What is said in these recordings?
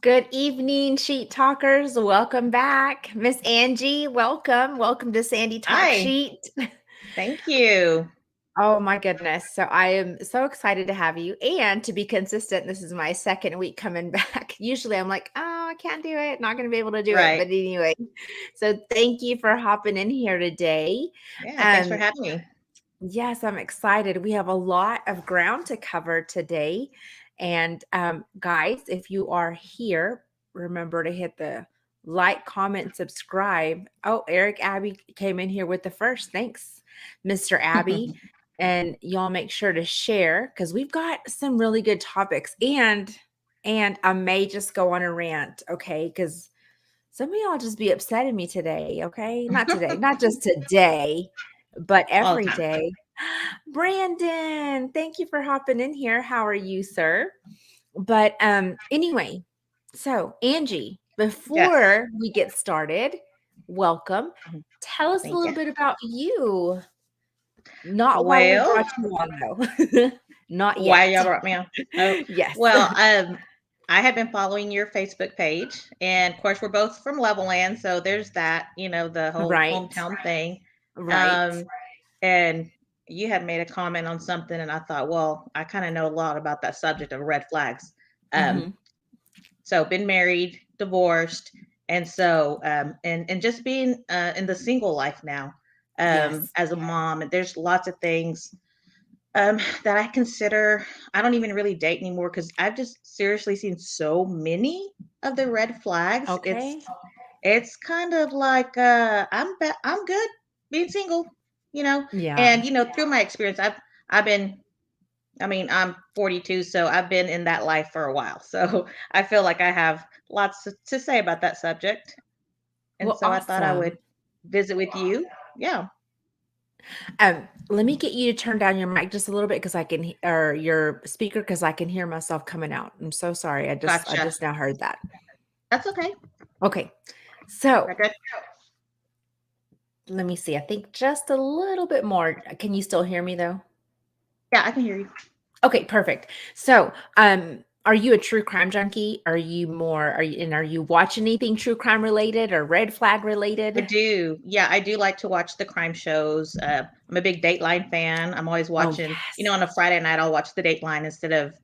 Good evening, Sheet Talkers. Welcome back. Miss Angie, welcome. Welcome to Sandy Talk Hi, Sheet. thank you. Oh my goodness. So I am so excited to have you and to be consistent. This is my second week coming back. Usually I'm like, oh, I can't do it. Not going to be able to do it. Right. But anyway, so thank you for hopping in here today. Yeah, thanks for Um, having me. Yes, I'm excited. We have a lot of ground to cover today. And guys, if you are here, remember to hit the like, comment, and subscribe. Oh, Eric Abby came in here with the first. Thanks, Mr. Abby. And y'all make sure to share because we've got some really good topics. And I may just go on a rant, okay? Because some of y'all just be upsetting me today, okay? Not today, not just today, but All the every time. day. Brandon, thank you for hopping in here. How are you, sir? But anyway, so Angie, Yes. before we get started, welcome. Mhm. Tell us a Thank you. little bit about you. Not why we Well, brought you on though. Not why yet. y'all brought me on? Oh, Yes. well, I have been following your Facebook page, and of course, we're both from Levelland, so there's that, the whole Right. hometown thing. Right. Um, and you had made a comment on something, and I thought, well, I kind of know a lot about that subject of red flags. Um, Hmm. So been married, divorced, and so and just being in the single life now Yes. as a mom. And there's lots of things that I consider. I don't even really date anymore because I've just seriously seen so many of the red flags. Okay. It's kind of like I'm good being single, you know. Yeah. And through my experience, I've been. I mean, I'm 42, so I've been in that life for a while. So I feel like I have lots to say about that subject. And Well, so I thought I would awesome. visit with you. Yeah. Let me get you to turn down your mic just a little bit because or your speaker because I can hear myself coming out. I'm so sorry. I Gotcha. just now heard that. That's okay. Okay. So That good? let me see. I think just a little bit more. Can you still hear me though? Yeah, I can hear you. Okay, perfect. So, are you a true crime junkie? Are you watching anything true crime related or red flag I related? do. Yeah, I do like to watch the crime shows. I'm a big Dateline fan. I'm always Oh, watching, yes. on a Friday night, I'll watch the Dateline instead of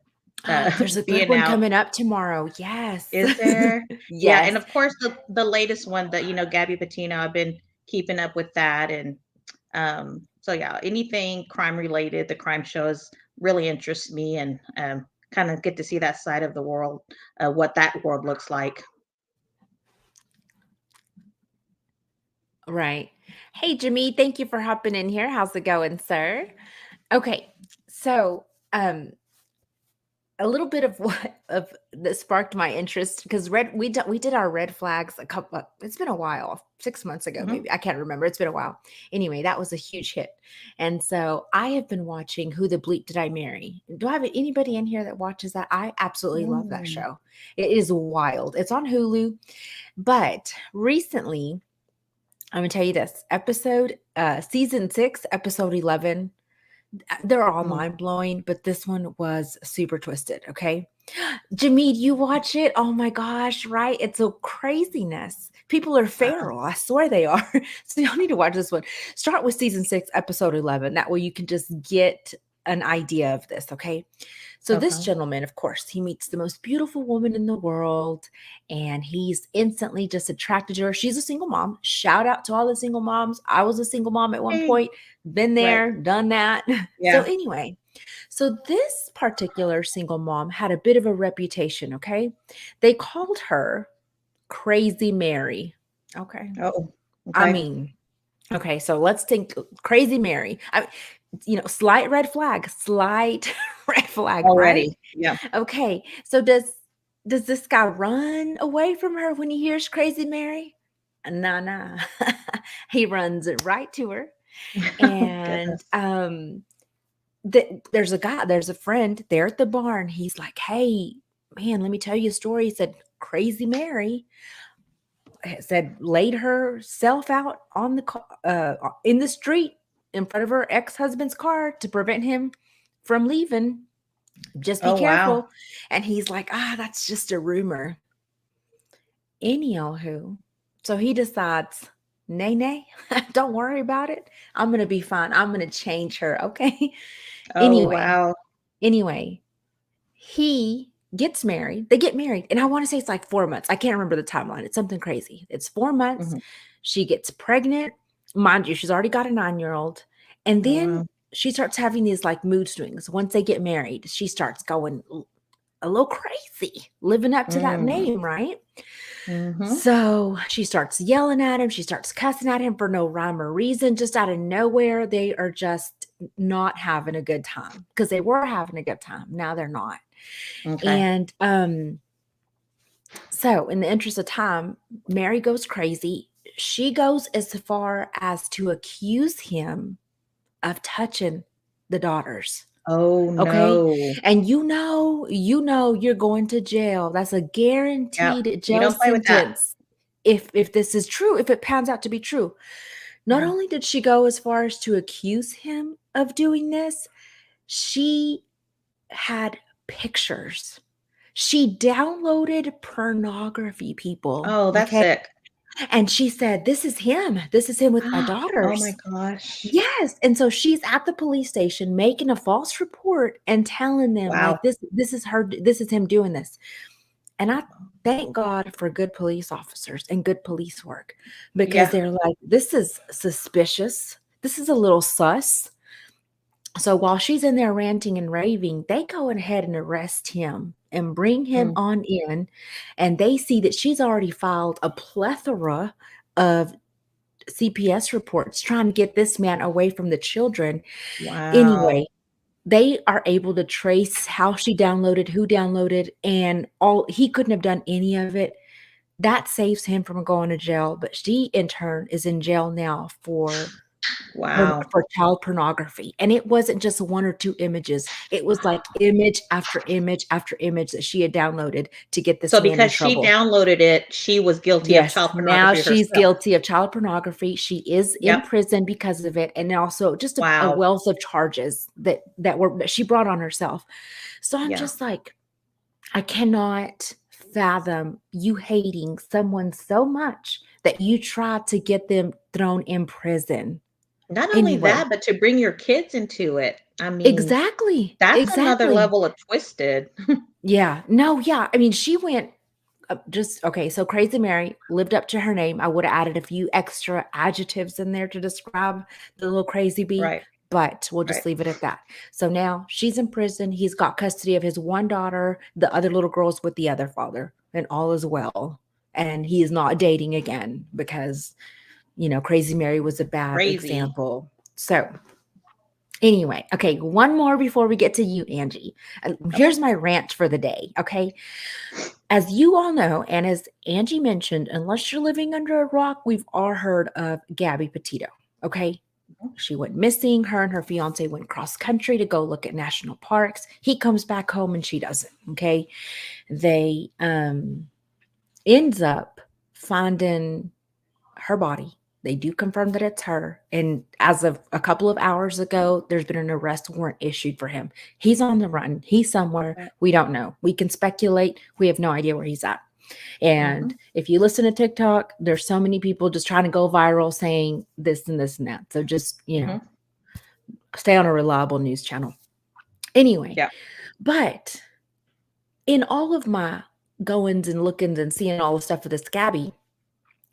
There's a good being one out. coming up tomorrow. Yes. Is there? Yeah, Yes. and of course the latest one that Gabby Patino. I've been keeping up with that, and so yeah, anything crime related, the crime shows really interest me, and kind of get to see that side of the world, what that world looks like. Right. Hey, Jimmy, thank you for hopping in here. How's it going, sir? Okay. So, a little bit of what of that sparked my interest because we did our red flags a couple it's been a while, 6 months ago Hmm. maybe. I can't remember. It's been a while. Anyway, that was a huge hit. And so I have been watching Who the Bleep Did I Marry? Do I have anybody in here that watches that? I absolutely love that Mm. show. It is wild. It's on Hulu. But recently, I'm gonna tell you this season 6, episode 11. They're all Mm. mind blowing, but this one was super twisted. Okay. Jameed, you watch it? Oh my gosh, right? It's a craziness. People are Wow. feral. I swear they are. So y'all need to watch this one. Start with season 6, episode 11. That way you can just get an idea of this. Okay. So this Okay. gentleman, of course, he meets the most beautiful woman in the world and he's instantly just attracted to her. She's a single mom. Shout out to all the single moms. I was a single mom at one Hey. point, been Right. there, done that. So Yeah. anyway, so this particular single mom had a bit of a reputation, okay? They called her Crazy Mary. Okay. Oh. I Okay. mean, okay, so let's think Crazy Mary. Slight red flag, slight red flag, right? Already. Yeah. Okay. So does this guy run away from her when he hears Crazy Mary? Nah, nah. He runs right to her. And Goodness. there's a friend there at the barn. He's like, "Hey, man, let me tell you a story." He said, "Crazy Mary said laid herself out on in the street in front of her ex-husband's car to prevent him from leaving. Just be Oh wow. careful." And he's like, "Ah, that's just a rumor." Anyhow, so he decides, nay, nay, don't worry about it. I'm going to be fine. I'm going to change her. Okay. Oh, Anyway, wow. anyway, he gets married. They get married. And I want to say it's like 4 months. I can't remember the timeline. It's something crazy. It's 4 months. Mhm. She gets pregnant. Mind you, she's already got a 9-year-old. And Oh, then wow. she starts having these like mood swings. Once they get married, she starts going a little crazy, living up to that Mm. name, right? Mhm. So she starts yelling at him. She starts cussing at him for no rhyme or reason, just out of nowhere. They are just not having a good time because they were having a good time. Now they're not. Okay. And so in the interest of time, Mary goes crazy. She goes as far as to accuse him of touching the daughters. Oh, Okay. no. And you're going to jail. That's a Yep. guaranteed You jail don't play with that. sentence if this is true, if it pans out to be true. Not Yeah. only did she go as far as to accuse him of doing this, she had pictures. She downloaded pornography, people. Oh, that's Okay. sick. And she said, this is him. This is him with our Oh my daughters. gosh. Yes, and so she's at the police station making a false report and telling them Wow. like this is her, this is him doing this. And I thank God for good police officers and good police work because Yeah. they're like, this is suspicious. This is a little sus. So while she's in there ranting and raving, they go ahead and arrest him and bring him Mm. on in. And they see that she's already filed a plethora of CPS reports trying to get this man away from the children. Wow. Anyway, they are able to trace how she downloaded, who downloaded, and all. He couldn't have done any of it. That saves him from going to jail, but she in turn is in jail now Wow. for child pornography. And it wasn't just one or two images. It was like image after image after image that she had downloaded to get this So man in because she trouble. downloaded it, she was guilty of Yes, child now pornography she's herself. guilty of child pornography. She is in Yep. prison because of it, and also just a Wow. wealth of charges that she brought on herself. So I'm Yeah. just like, I cannot fathom you hating someone so much that you try to get them thrown in prison. Not only Anyway, that, but to bring your kids into it. I mean, exactly, that's another exactly. level of twisted. Yeah, no, yeah. I mean, she went just okay. So Crazy Mary lived up to her name. I would have added a few extra adjectives in there to describe the little crazy bee, Right. but we'll Right. just leave it at that. So now she's in prison. He's got custody of his one daughter. The other little girl's with the other father, and all is well. And he is not dating again because, Crazy Mary was a bad Crazy. example. So anyway, okay, one more before we get to you, Angie. Okay. Here's my rant for the day. Okay. As you all know, and as Angie mentioned, unless you're living under a rock, we've all heard of Gabby Petito. Okay. Mhm. She went missing. Her and her fiance went cross country to go look at national parks. He comes back home and she doesn't. Okay. They ends up finding her body. They do confirm that it's her. And as of a couple of hours ago, there's been an arrest warrant issued for him. He's on the run. He's somewhere. Right. We don't know. We can speculate. We have no idea where he's at. And Mhm. if you listen to TikTok, there's so many people just trying to go viral saying this and this and that. So just, Mhm. stay on a reliable news channel. Anyway, Yeah. but in all of my goings and lookings and seeing all the stuff with this Gabby,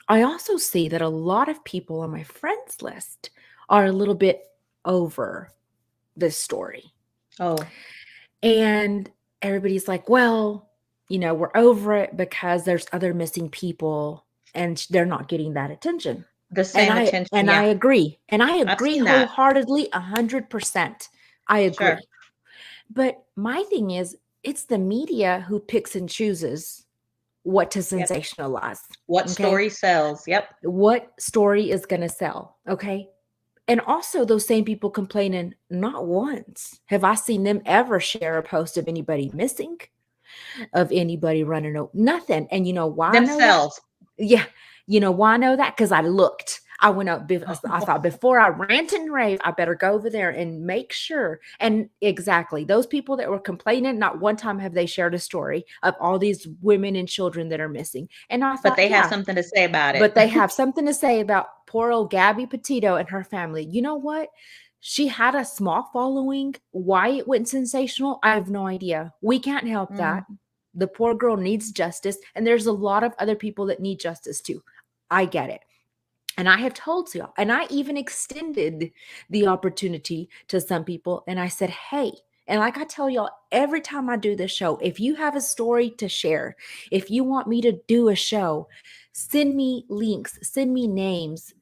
I also see that a lot of people on my friends list are a little bit over this story. Oh, And everybody's like, well, we're over it because there's other missing people and they're not getting that attention. the And same I attention. and I Yeah. agree. And I I've agree seen that. wholeheartedly 100%. I Sure. agree. But my thing is it's the media who picks and chooses what to Yep. sensationalize. What Okay? story sells? Yep. What story is going to sell? Okay? And also those same people complaining, not once have I seen them ever share a post of anybody missing, of anybody running nothing. And you know why I know that? Themselves. Yeah. You know why I know that? Because I looked. I went up. I thought before I rant and rave, I better go over there and make sure. And exactly, those people that were complaining, not one time have they shared a story of all these women and children that are missing. And I But thought, they have yeah, something to say about it. but they have something to say about poor old Gabby Petito and her family. You know what? She had a small following. Why it went sensational, I have no idea. We can't help Mm, that. The poor girl needs justice, and there's a lot of other people that need justice too. I get it. And I have told you, and I even extended the opportunity to some people. And I said, hey, and like I tell y'all every time I do this show, if you have a story to share, if you want me to do a show, send me links, send me names.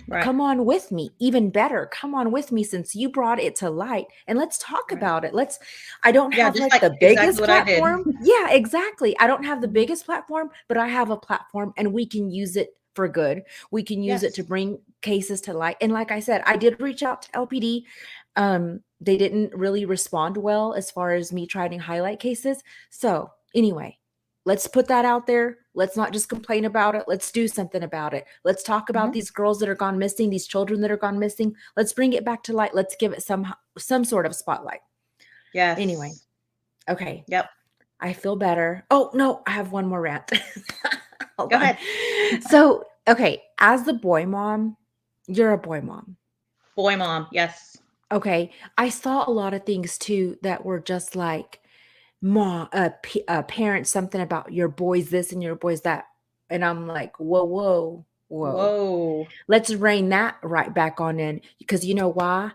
right, Come on with me. Even better, come on with me since you brought it to light and let's talk right. about it. I don't Yeah, have just like like the exactly biggest what I did. platform. Yeah, exactly. I don't have the Mhm. biggest platform, but I have a platform and we can use it for good. We can use it to Yes, bring cases to light. And like I said, I did reach out to LPD. They didn't really respond well as far as me trying to highlight cases. So, anyway, let's put that out there. Let's not just complain about it. Let's do something about it. Let's talk about hmm these girls that are gone missing, these children that are gone missing. Let's bring it back to light. Let's give it some sort of spotlight. Anyway, yes, okay. yep. I feel better. Oh, no, I have one more rant. Hold Go on. ahead. So, okay, as the boy mom, you're a boy mom. Boy, mom. Yes. Okay, I saw a lot of things too that were just like, mom, parents, something about your boys this and your boys that. And I'm like, whoa, whoa, whoa. Whoa. Let's rein that right back on in because you know why?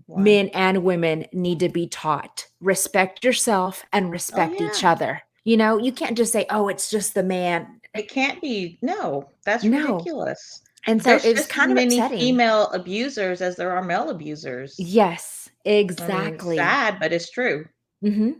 Why? Men and women need to be taught respect yourself and Oh respect each yeah. other. You can't just say, oh, it's just the man. It can't be. No, that's No. ridiculous. And so There's it was just as kind of many upsetting. female abusers as there are male abusers. Yes, I mean, exactly. sad, but it's true. Hmm.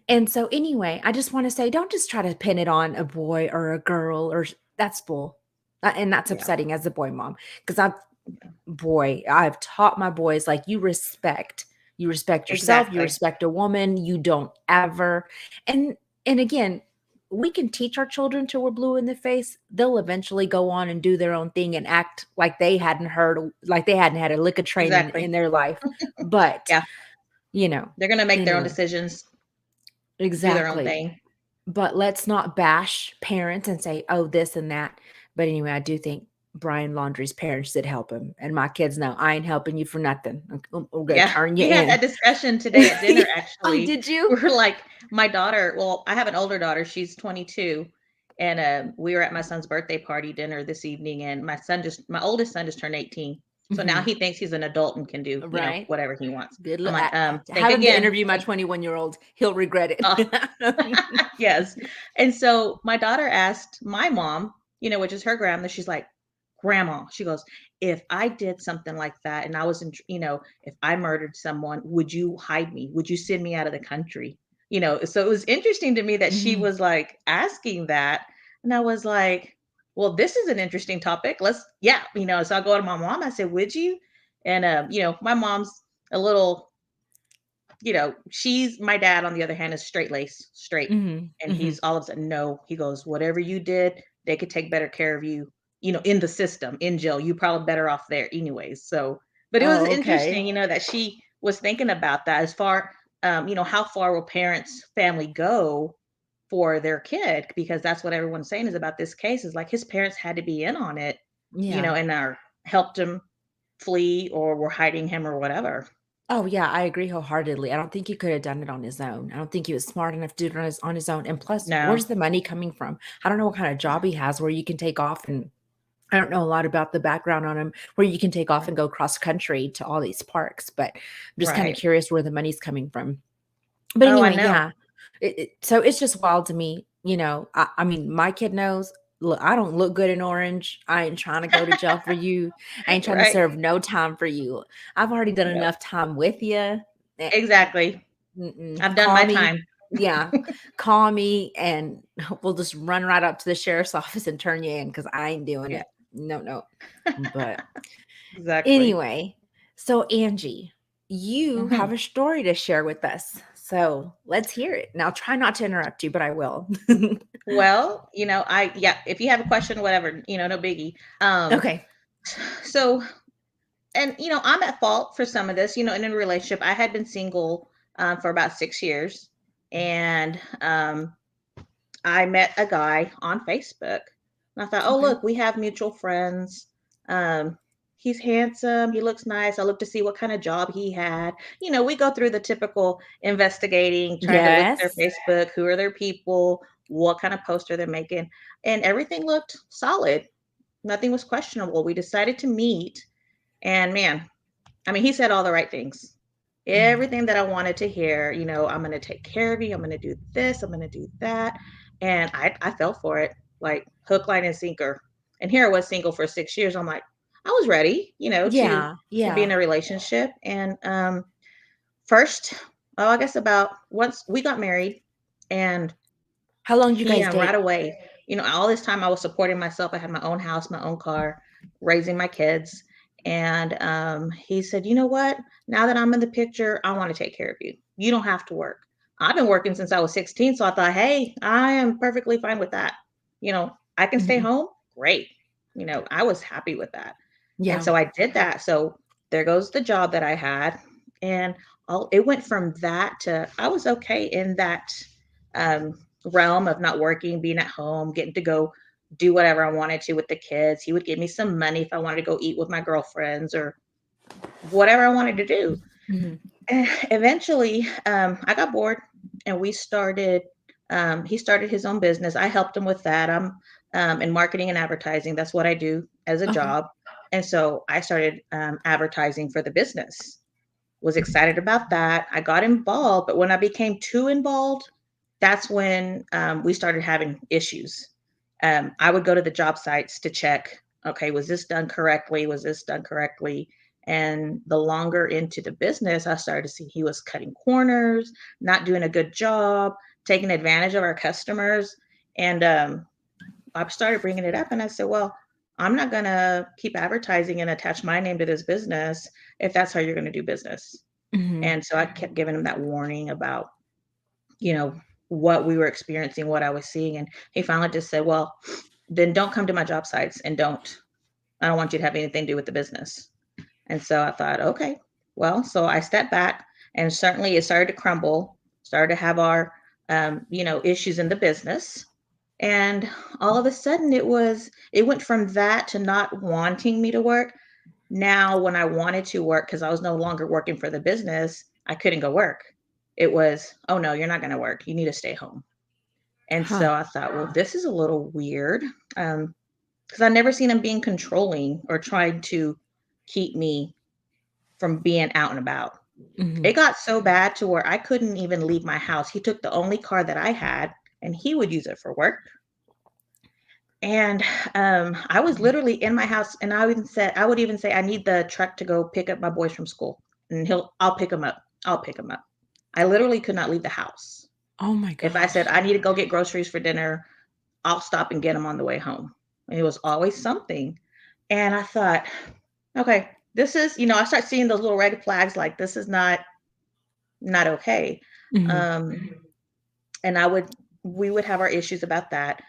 And so, anyway, I just want to say don't just try to pin it on a boy or a girl, or that's bull. And that's Yeah. upsetting as a boy mom because I've taught my boys like you respect yourself, you Exactly. respect a woman, you don't ever. And and again, we can teach our children till we're blue in the face. They'll eventually go on and do their own thing and act like they hadn't had a lick of training Exactly. in their life. But, Yeah. you know, They're gonna make their own anyway, decisions, do their own exactly. thing. But let's not bash parents and say, "Oh, this and that." But anyway, I do think Brian Laundrie's parents did help him, and my kids know I ain't helping you for nothing. I'm gonna Yeah, turn you we had in. that discussion today at dinner, Oh, actually. did you? We were like, my daughter, well, I have an older daughter, she's 22, and we were at my son's birthday party dinner this evening, and my oldest son just turned 18. So now Mhm. he thinks he's an adult and can do, Right. whatever he wants. Good I'm luck. like, think Have him to again. interview my 21-year-old. He'll regret Uh, it. yes. And so my daughter asked my mom, which is her grandma, she's like, Grandma, she goes, if I did something like that and I was in, if I murdered someone, would you hide me? Would you send me out of the country? So it was interesting to me that she Mhm. was like asking that. And I was like, well, this is an interesting topic. Yeah, so I go to my mom, I said, would you? And, my mom's a little, she's my dad, on the other hand, is straight lace, straight. Mhm. And he's Mhm. all of a sudden, no, he goes, whatever you did, they could take better care of you, in the system, in jail. You probably better off there anyways. So, but it was Oh, interesting, okay. that she was thinking about that as far, how far will family go for their kid? Because that's what everyone's saying is about this case is like his parents had to be in on it, Yeah. and are helped him flee or were hiding him or whatever. Oh, yeah, I agree wholeheartedly. I don't think he could have done it on his own. I don't think he was smart enough to do it on his own. And plus, No, where's the money coming from? I don't know what kind of job he has where you can take off and I don't know a lot about the background on him where you can take off and go cross country to all these parks, but I'm just kind of right. curious where the money's coming from. But Oh, I anyway, know. yeah. So it's just wild to me, I mean, my kid knows, look, I don't look good in orange. I ain't trying to go to jail for you. I ain't trying to Right. serve no time for you. I've already done Yep. enough time with you. Exactly. I've done Call my me. time. Yeah. Call me and we'll just run right up to the sheriff's office and turn you in because I ain't doing Yeah. it. No, no. But Exactly. anyway, so Angie, you have Mhm. a story to share with us. So let's hear it. Now try not to interrupt you, but I will. Well, if you have a question, whatever, no biggie. Okay. So, and I'm at fault for some of this. In a relationship, I had been single for about 6 years, and I met a guy on Facebook. And I thought, oh, Okay. look, we have mutual friends. Um, he's handsome. He looks nice. I looked to see what kind of job he had. We go through the typical investigating, trying to look at their Yes. Facebook, who are their people, what kind of poster they're making. And everything looked solid. Nothing was questionable. We decided to meet. And man, I mean, he said all the right things. Mm. Everything that I wanted to hear, I'm going to take care of you. I'm going to do this. I'm going to do that. And I fell for it like hook, line, and sinker. And here I was single for 6 years. I'm like, I was ready, Yeah. to be in Yeah. a relationship. And first, oh, I guess about once we got married, and How long did you he guys right date? away, all this time I was supporting myself. I had my own house, my own car, raising my kids. And he said, you know what? Now that I'm in the picture, I want to take care of you. You don't have to work. I've been working since I was 16. So I thought, hey, I am perfectly fine with that. I can stay Mhm. home. Great. I was happy with that. And Yeah. so I did that. So there goes the job that I had. And it went from that to I was okay in that um, realm of not working, being at home, getting to go do whatever I wanted to with the kids. He would give me some money if I wanted to go eat with my girlfriends or whatever I wanted to do. Mhm. And eventually, I got bored, and we started. He started his own business. I helped him with that. I'm in marketing and advertising. That's what I do as a Okay. job. And so I started advertising for the business. Was excited about that. I got involved, but when I became too involved, that's when we started having issues. I would go to the job sites to check, okay, was this done correctly? Was this done correctly? And the longer into the business, I started to see he was cutting corners, not doing a good job, taking advantage of our customers. And I started bringing it up, and I said, well, I'm not going to keep advertising and attach my name to this business if that's how you're going to do business. Mhm. And so I kept giving him that warning about, you know, what we were experiencing, what I was seeing. And he finally just said, well, then don't come to my job sites and I don't want you to have anything to do with the business. And so I thought, okay, well, so I stepped back, and certainly it started to crumble, started to have our, issues in the business. And all of a sudden it went from that to not wanting me to work. Now, when I wanted to work, because I was no longer working for the business, I couldn't go work. It was, oh no, you're not going to work. You need to stay home. And Huh. so I thought, well, this is a little weird. Because I never seen him being controlling or trying to keep me from being out and about. Mhm. It got so bad to where I couldn't even leave my house. He took the only car that I had, and he would use it for work. And I was literally in my house, and I would even say, I need the truck to go pick up my boys from school, and I'll pick them up. I'll pick them up. I literally could not leave the house. Oh my If I said gosh. I need to go get groceries for dinner, I'll stop and get them on the way home. And it was always something. And I thought, okay, this is, I start seeing those little red flags, like this is not okay. Mhm. Um, and we would have our issues about that.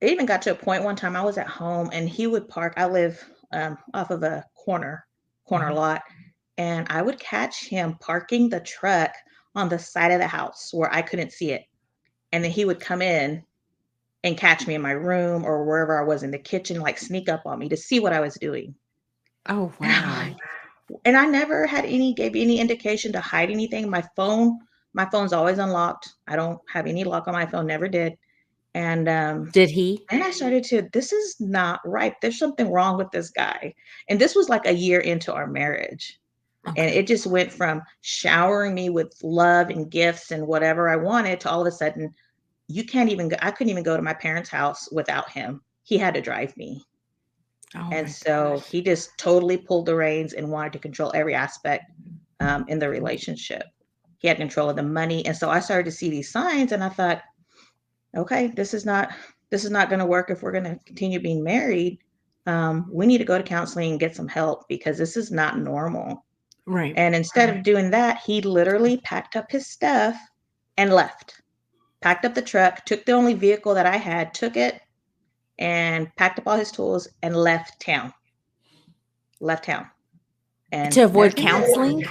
It even got to a point one time I was at home, and he would park. I live off of a corner Mhm. lot, and I would catch him parking the truck on the side of the house where I couldn't see it. And then he would come in and catch me in my room or wherever I was in the kitchen, like sneak up on me to see what I was doing. Oh, And I'm wow. like, and I never gave any indication to hide anything. My phone's always unlocked. I don't have any lock on my phone, never did. And Did he? then I started to, this is not right. There's something wrong with this guy. And this was like a year into our marriage. And Okay. it just went from showering me with love and gifts and whatever I wanted to all of a sudden, I couldn't even go to my parents' house without him. He had to drive me. Oh And my so gosh. he just totally pulled the reins and wanted to control every aspect in the relationship. He had control of the money. And so I started to see these signs, and I thought, okay, this is not going to work if we're going to continue being married. We need to go to counseling and get some help because this is not normal. Right. And instead of doing that, he literally packed up his stuff and left. Packed up the truck, took the only vehicle that I had, took it and packed up all his tools and left town. left town and To never avoid came back. counseling?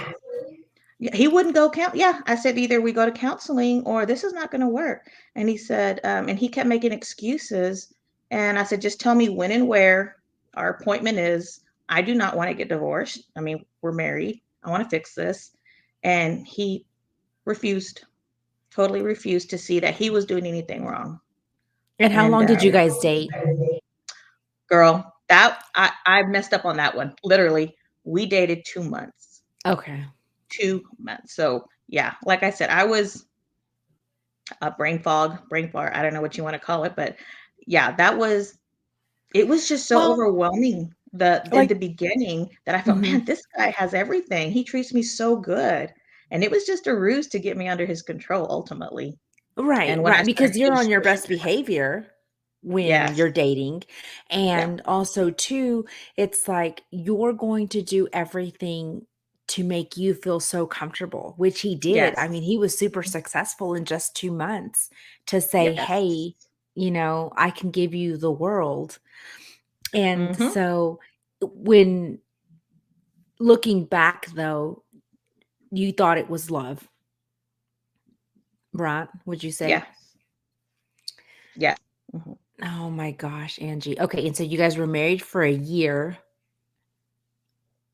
Yeah, he wouldn't go Yeah, I said either we go to counseling or this is not going to work. And he said, and he kept making excuses. And I said, just tell me when and where our appointment is. I do not want to get divorced. I mean, we're married. I want to fix this. And he refused, totally refused to see that he was doing anything wrong. And how And long did you guys date? girl, I messed up on that one. Literally, we dated 2 months. Okay. 2 months. So yeah, like I said, I was a brain fog. I don't know what you want to call it, but yeah, it was just so Well, overwhelming the in the like, beginning that I felt, mhm. man, this guy has everything. He treats me so good. And it was just a ruse to get me under his control ultimately. Right, And when I right, started because you're getting on your social best behavior when yes. you're dating, Yeah. and also too, it's like you're going to do everything to make you feel so comfortable, which he did. I Yes. mean, he was super successful in just 2 months to say, Yes. "Hey, I can give you the world." And Mm-hmm. so when looking back though, you thought it was love, right? Would you Yeah. say? Yeah. Hmm. Oh my gosh, Angie. Okay, and so you guys were married for a year.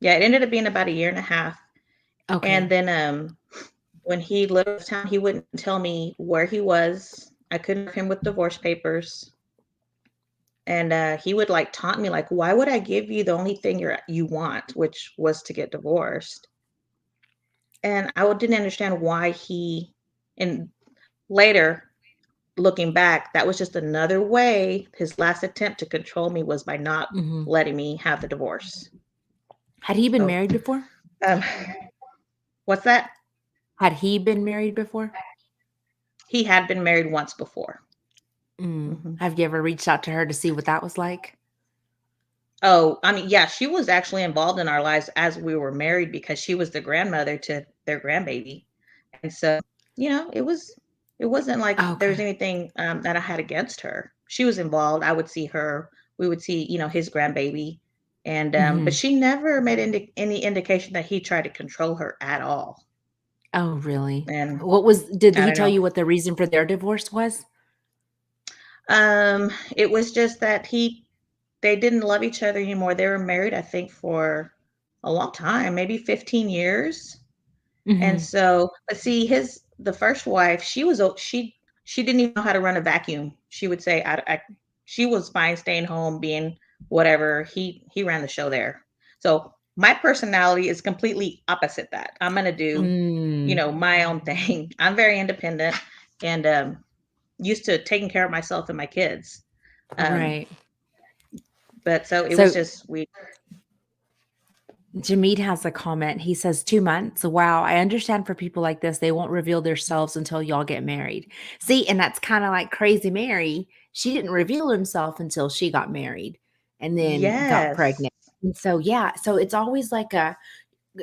Yeah. It ended up being about a year and a half. And Okay. then when he left town, he wouldn't tell me where he was. I couldn't help him with divorce papers. And he would like taunt me, like, why would I give you the only thing you want, which was to get divorced? And didn't understand why and later looking back, that was just another way. His last attempt to control me was by not Mhm. letting me have the divorce. Had he been So, married before? um, what's that? Had he been married before? He had been married once before. Hmm. Have you ever reached out to her to see what that was like? Oh, I mean, yeah, she was actually involved in our lives as we were married because she was the grandmother to their grandbaby. And so, it wasn't like there was Okay. anything that I had against her. She was involved. I would see her. We would see, his grandbaby. And but Mhm. she never made any indication that he tried to control her at all. Oh, really? And Did I he don't tell know. you what the reason for their divorce was? It was just that they didn't love each other anymore. They were married, I think, for a long time, maybe 15 years. And Mhm. so, but see, the first wife, she didn't even know how to run a vacuum. She would say, she was fine staying home, being whatever. He ran the show there. So my personality is completely opposite that. I'm gonna do, Mm. my own thing. I'm very independent and used to taking care of myself and my kids. Um, Right. but so it was So just we. Jameed has a comment. He says 2 months. Wow, I understand for people like this, they won't reveal themselves until y'all get married. See, and that's kind of like Crazy Mary. She didn't reveal herself until she got married and then got Yes, pregnant. And so yeah, so it's always like a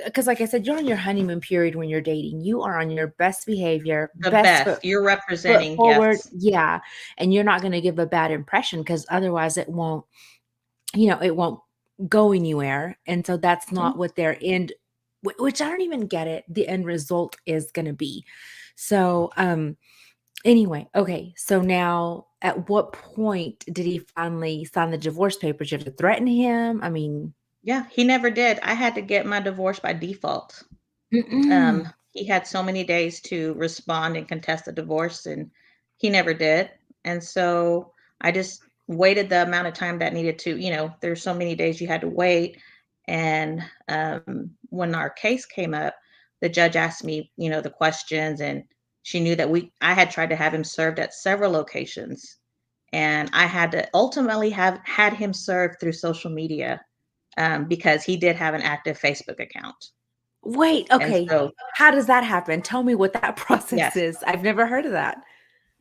because like I said, you're on your honeymoon period when you're dating. You are on your best behavior, the best best. You're foot representing. forward. Yes. Yeah. And you're not going to give a bad impression because otherwise it won't go anywhere, and so that's Mhm. not what their end which I don't even get it, the end result is gonna be. So, anyway, okay, so now at what point did he finally sign the divorce papers? You have to threaten him? I mean Yeah, he never did. I had to get my divorce by default. mm-mm. He had so many days to respond and contest the divorce, and he never did. And so I just waited the amount of time that needed to, there's so many days you had to wait. And when our case came up, the judge asked me, the questions, and she knew that I had tried to have him served at several locations. And I had to ultimately have had him served through social media because he did have an active Facebook account. Wait, And okay, so, how does that happen? Tell me what that process yes, is. I've never heard of that.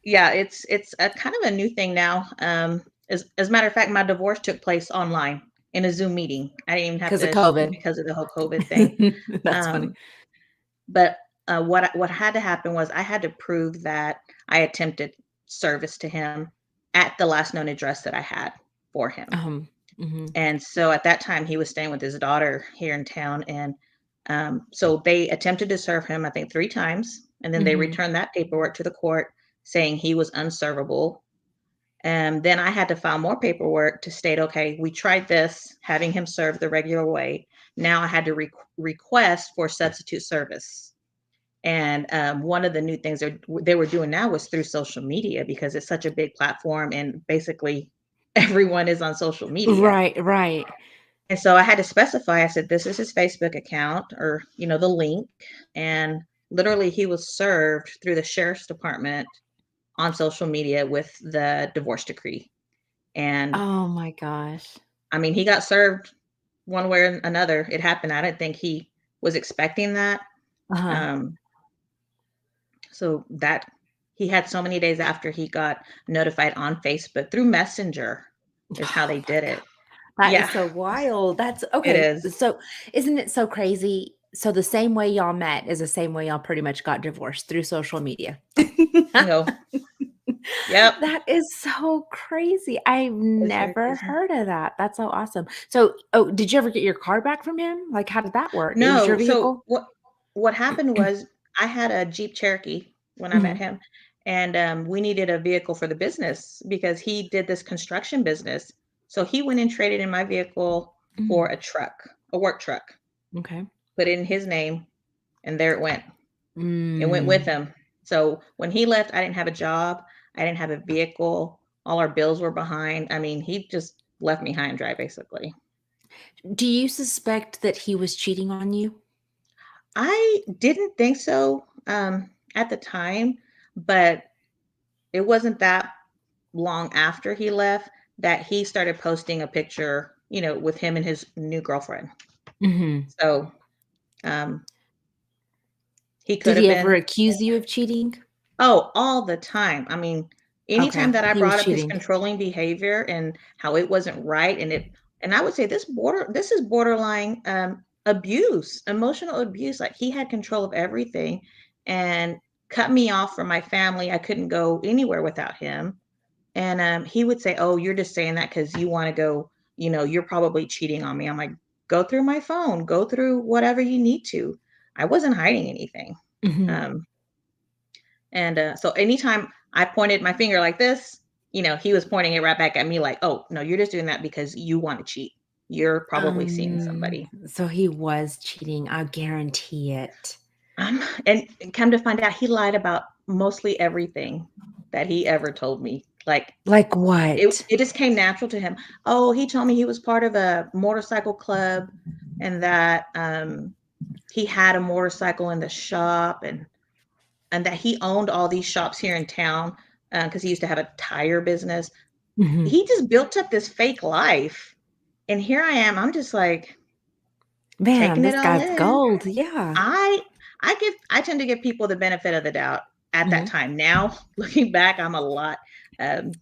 yeah, it's a kind of a new thing now. As a matter of fact, my divorce took place online in a Zoom meeting. I didn't even have 'Cause of to COVID. because of the whole COVID thing. That's funny. Um, but what had to happen was I had to prove that I attempted service to him at the last known address that I had for him. Um, Mhm. And so at that time, he was staying with his daughter here in town. And so they attempted to serve him, I think, 3 times. And then they Mhm. returned that paperwork to the court saying he was unservable. And then I had to file more paperwork to state, okay, we tried this, having him served the regular way. Now I had to request for substitute service. And one of the new things they were doing now was through social media because it's such a big platform and basically everyone is on social media. Right, right. And so I had to specify, I said, this is his Facebook account or, the link. And literally he was served through the sheriff's department on social media with the divorce decree. And Oh my gosh. I mean, he got served one way or another. It happened. I didn't think he was expecting that. Uh-huh. Um, so that he had so many days after he got notified on Facebook through Messenger is how Oh they my did god. it. That is Yeah, so wild. That's it okay. is. So, isn't it so crazy? So the same way y'all met is the same way y'all pretty much got divorced through social media. Bingo. Yep. That is so crazy. I've It's very never crazy. heard of that. That's so awesome. So, oh, did you ever get your car back from him? Like, how did that work? It was your No, so vehicle? what happened was I had a Jeep Cherokee when I met Mhm. him, and we needed a vehicle for the business because he did this construction business. So he went and traded in my vehicle for Mm. a truck, a work truck, Okay. put it in his name, and there it went. It went with Mm. him. So when he left, I didn't have a job. I didn't have a vehicle. All our bills were behind. I mean, he just left me high and dry, basically. Do you suspect that he was cheating on you? I didn't think so at the time, but it wasn't that long after he left that he started posting a picture, with him and his new girlfriend. Mhm. So um, he Did could have he ever been. accuse you of cheating? Oh, all the time. I mean, anytime Okay, that I he was brought up his cheating. controlling behavior and how it wasn't right, and I would say this is borderline abuse, emotional abuse. Like he had control of everything and cut me off from my family. I couldn't go anywhere without him. And he would say, "Oh, you're just saying that because you want to go. You're probably cheating on me." I'm like, "Go through my phone. Go through whatever you need to." I wasn't hiding anything. Mhm. Um, and so anytime I pointed my finger like this, he was pointing it right back at me like, "Oh, no, you're just doing that because you want to cheat. You're probably seeing somebody." So he was cheating, I guarantee it. And come to find out, he lied about mostly everything that he ever told me. Like Like it, what? it just came natural to him. Oh, he told me he was part of a motorcycle club and that he had a motorcycle in the shop and that he owned all these shops here in town because he used to have a tire business. Mhm. He just built up this fake life, and here I am. I'm just like Man, taking it this all guy's in. gold, yeah. I I tend to give people the benefit of the doubt at that Mhm. time. Now, looking back, I'm a lot. Um,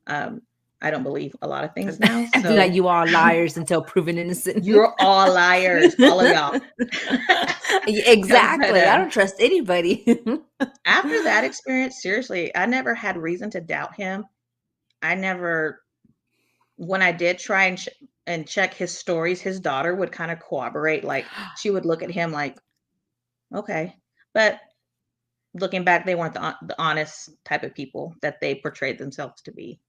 um, I don't believe a lot of things now. After that, So you are liars until proven innocent. you're all liars, all of y'all. But Exactly, I don't trust anybody. after that experience, seriously, I never had reason to doubt him. I never when I did try and check his stories, his daughter would kind of corroborate, like, she would look at him like, "Okay." But looking back, they weren't the honest type of people that they portrayed themselves to be.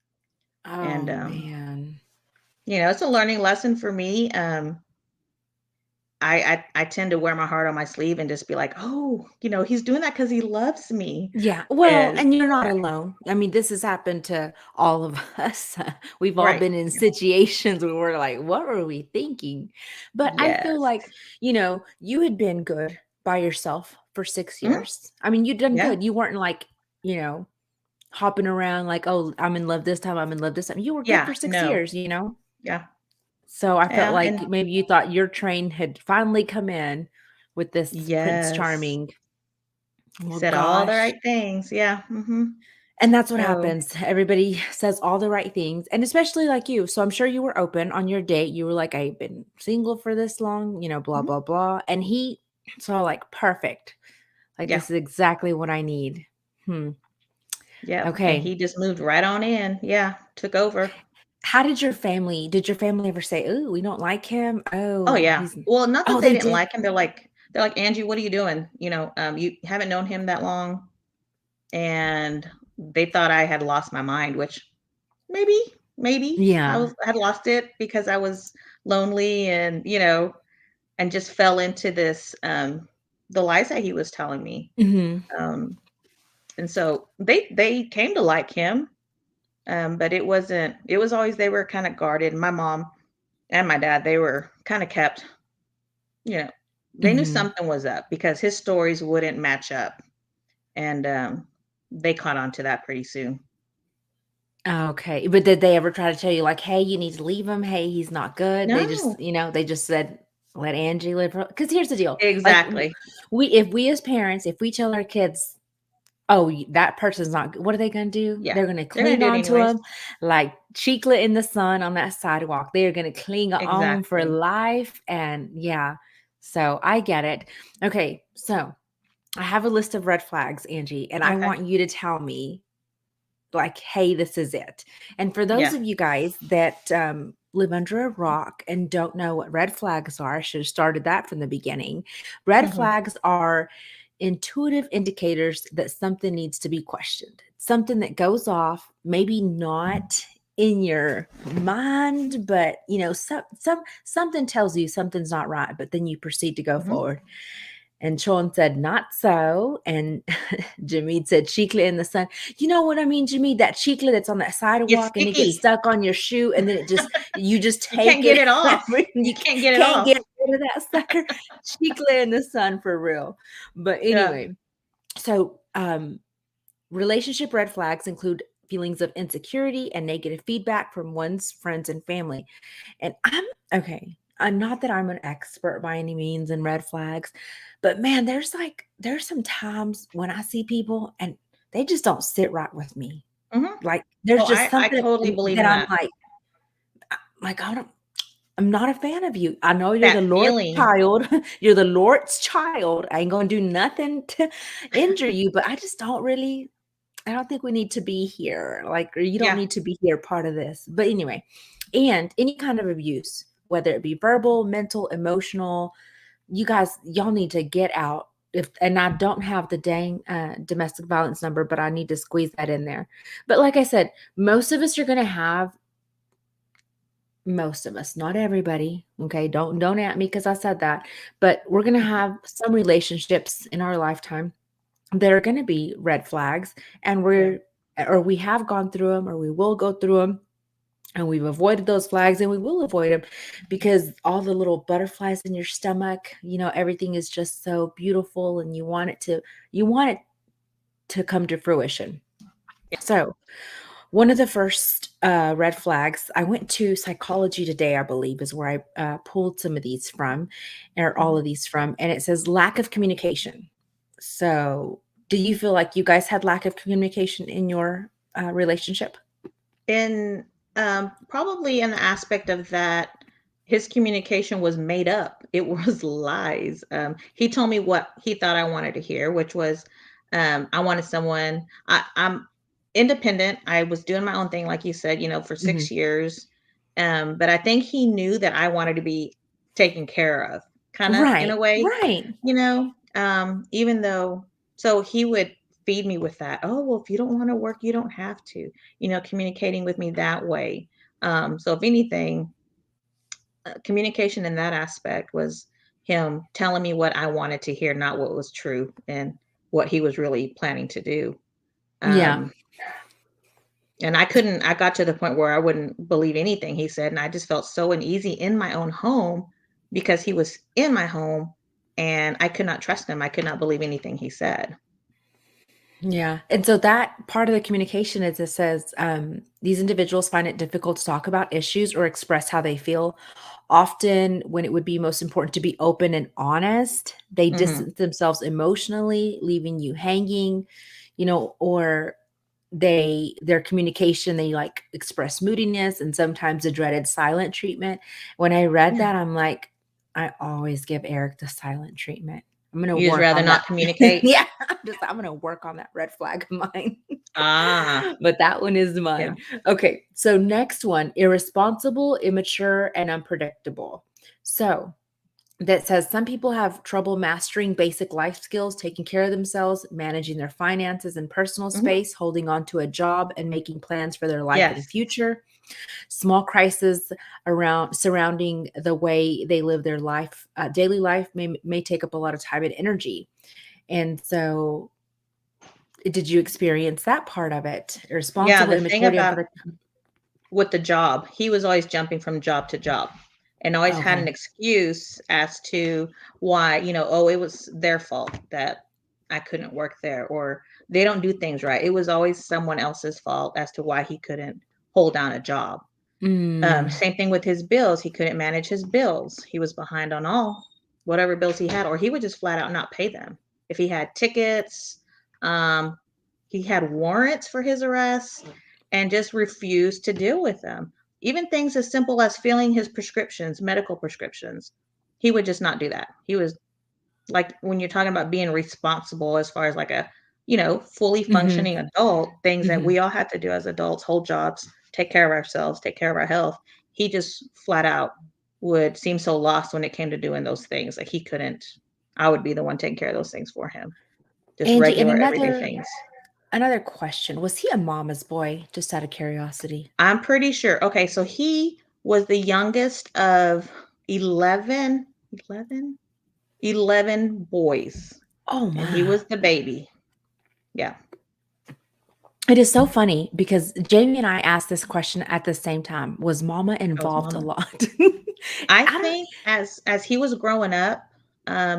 And, Oh, man. it's a learning lesson for me. I tend to wear my heart on my sleeve and just be like, "Oh, he's doing that because he loves me." Yeah, well, And and you're not alone. I mean, this has happened to all of us. We've all right. been in situations where we're like, "What were we thinking?" But I feel Yes. like, you had been good by yourself for 6 Mhm. years. I mean, you'd done Yeah. good. You weren't like, you know, hopping around like, "Oh, I'm in love this time, I'm in love this time." You were good Yeah. for 6 No. years, you know? Yeah. So I felt Yeah. like And maybe you thought your train had finally come in with this Prince yes. Charming. He Well, said all the gosh. right things. Yeah. And that's what So, happens. Everybody says all the right things, and especially like you. So I'm sure you were open on your date. You were like, "I've been single for this long, blah, mhm. blah, blah." And he saw like, "Perfect. Like, Yeah. this is exactly what I need." Hmm. Yep, and Okay. he just moved right on in. Yeah, took over. How did your family ever say, "Ooh, we don't like him. Oh, Oh, yeah. he's." Well, not that Oh, they they didn't did? like him, they're like, "Angie, what are you doing? You haven't known him that long." And they thought I had lost my mind, which maybe, maybe Yeah. I had lost it because I was lonely and just fell into the lies that he was telling me. Mhm. Um, and so they came to like him, but it was always they were kind of guarded. My mom and my dad, they were kind of kept, you know, they knew Mhm. something was up because his stories wouldn't match up. And they caught on to that pretty soon. Okay, but did they ever try to tell you, like, "Hey, you need to leave him. Hey, he's not good." They just, No, they just said, "Let Angie live her." Because here's the deal, like, exactly. if we as parents, if we tell our kids, "Oh, that person's not good," what are they gonna do? Yeah, They're gonna they're gonna cling do it on to anyways. him like chiclet in the sun on that sidewalk. They are gonna cling on for Exactly. life, and yeah, so I get it. Okay, so I have a list of red flags, Angie, and I Okay. want you to tell me, like, "Hey, this is it." And for those Yeah. of you guys that, live under a rock and don't know what red flags are, I should have started that from the beginning. Red Mhm. flags are intuitive indicators that something needs to be questioned. Something that goes off, maybe not in your mind, but, something tells you something's not right, but then you proceed to go Mhm. forward. And Sean said, "Not so." And Jameed said, "Chiclet in the sun." You know what I mean, Jameed? That chiclet that's on that It's sidewalk and it gets sticky. stuck on your shoe, and then you just You can't take get it. it off. You You can't get it can't off. get rid of that sucker. Chiclet in the sun for real. But Yeah. anyway, so relationship red flags include feelings of insecurity and negative feedback from one's friends and family. And I'm okay. I'm not that I'm an expert by any means in red flags, but man, there's some times when I see people and they just don't sit right with me. Mhm. Like there's Oh, just I something totally believe that in I'm that. like I'm not a fan of you. I know you're the That Lord's feeling. child. You're the Lord's child. I ain't gonna do nothing to injure you, but I don't think we need to be here. Like, or you don't Yeah. need to be here part of this. But anyway, and any kind of abuse, whether it be verbal, mental, emotional, y'all need to get out. If and I don't have the dang domestic violence number, but I need to squeeze that in there. But like I said, most of us, not everybody. Okay, don't at me because I said that, but we're gonna have some relationships in our lifetime that are gonna be red flags, and Yeah. we have gone through them, or we will go through them, and we've avoided those flags, and we will avoid them because all the little butterflies in your stomach, everything is just so beautiful, and you want it to come to fruition. So, one of the first red flags, I went to Psychology Today, I believe, is where I pulled some of these from, or all Mhm. of these from, and it says lack of communication. So, do you feel like you guys had lack of communication in your relationship? And probably an aspect of that, his communication was made up. It was lies. He told me what he thought I wanted to hear, which was I wanted someone. I'm independent. I was doing my own thing, like you said, for Mhm. 6 years. But I think he knew that I wanted to be taken care of, kind of in a Right, way, right. even though, so he would feed me with that. Oh, well, if you don't want to work, you don't have to, communicating with me that way. So if anything, communication in that aspect was him telling me what I wanted to hear, not what was true and what he was really planning to do. Yeah. Um, and I got to the point where I wouldn't believe anything he said. And I just felt so uneasy in my own home because he was in my home and I could not trust him. I could not believe anything he said. Yeah. And so that part of the communication is it says these individuals find it difficult to talk about issues or express how they feel. Often, when it would be most important to be open and honest, they Hmm. distance themselves emotionally, leaving you hanging, or their communication, they like express moodiness and sometimes the dreaded silent treatment. When I read Yeah. that, I'm like, I always give Eric the silent treatment. I'm gonna You just work rather on that. not communicate. Yeah, I'm gonna work on that red flag of mine. Ah, But that one is yeah. mine. Okay, so next one, irresponsible, immature, and unpredictable. So that says some people have trouble mastering basic life skills, taking care of themselves, managing their finances and personal Hmm. space, holding on to a job, and making plans for their life and Yes. future. Small crises around surrounding the way they live their life, daily life, may take up a lot of time and energy. And so, did you experience that part of it? Yeah. Irresponsible, The thing immaturity, about unpredictable. with the job, he was always jumping from job to job and always had an Okay. excuse as to why, oh, it was their fault that I couldn't work there, or they don't do things right. It was always someone else's fault as to why he couldn't hold down a job. Mm, Same thing with his bills. He couldn't manage his bills. He was behind on all whatever bills he had, or he would just flat out not pay them. If he had tickets, um, he had warrants for his arrest and just refused to deal with them. Even things as simple as filling his prescriptions, medical prescriptions, he would just not do that. He was like, when you're talking about being responsible as far as like a, fully mhm, functioning adult, things that mhm. we all have to do as adults, hold jobs, take care of ourselves, take care of our health. He just flat out would seem so lost when it came to doing those things. Like he couldn't, I would be the one taking care of those things for him. Just Angie, and regular everyday another things. another question. Was he a mama's boy? Just out of curiosity. I'm pretty sure. Okay, so he was the youngest of 11, 11, 11 boys, Oh and he my. was the baby. Yeah. It is so funny because Jamie and I asked this question at the same time. Was mama That was involved a mama. lot? I I don't. think as he was growing up,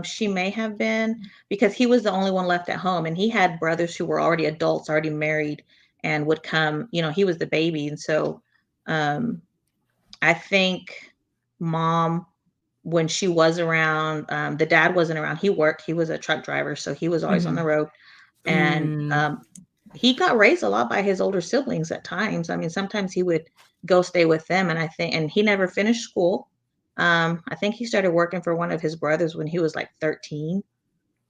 she may have been, because he was the only one left at home, and he had brothers who were already adults, already married, and would come. He was the baby, and so um, I think mom, when she was around, the dad wasn't around. He worked. He was a truck driver, so he was always on the Mhm. road, and Mm, he got raised a lot by his older siblings at times. I mean, sometimes he would go stay with them, and and he never finished school. I think he started working for one of his brothers when he was like 13,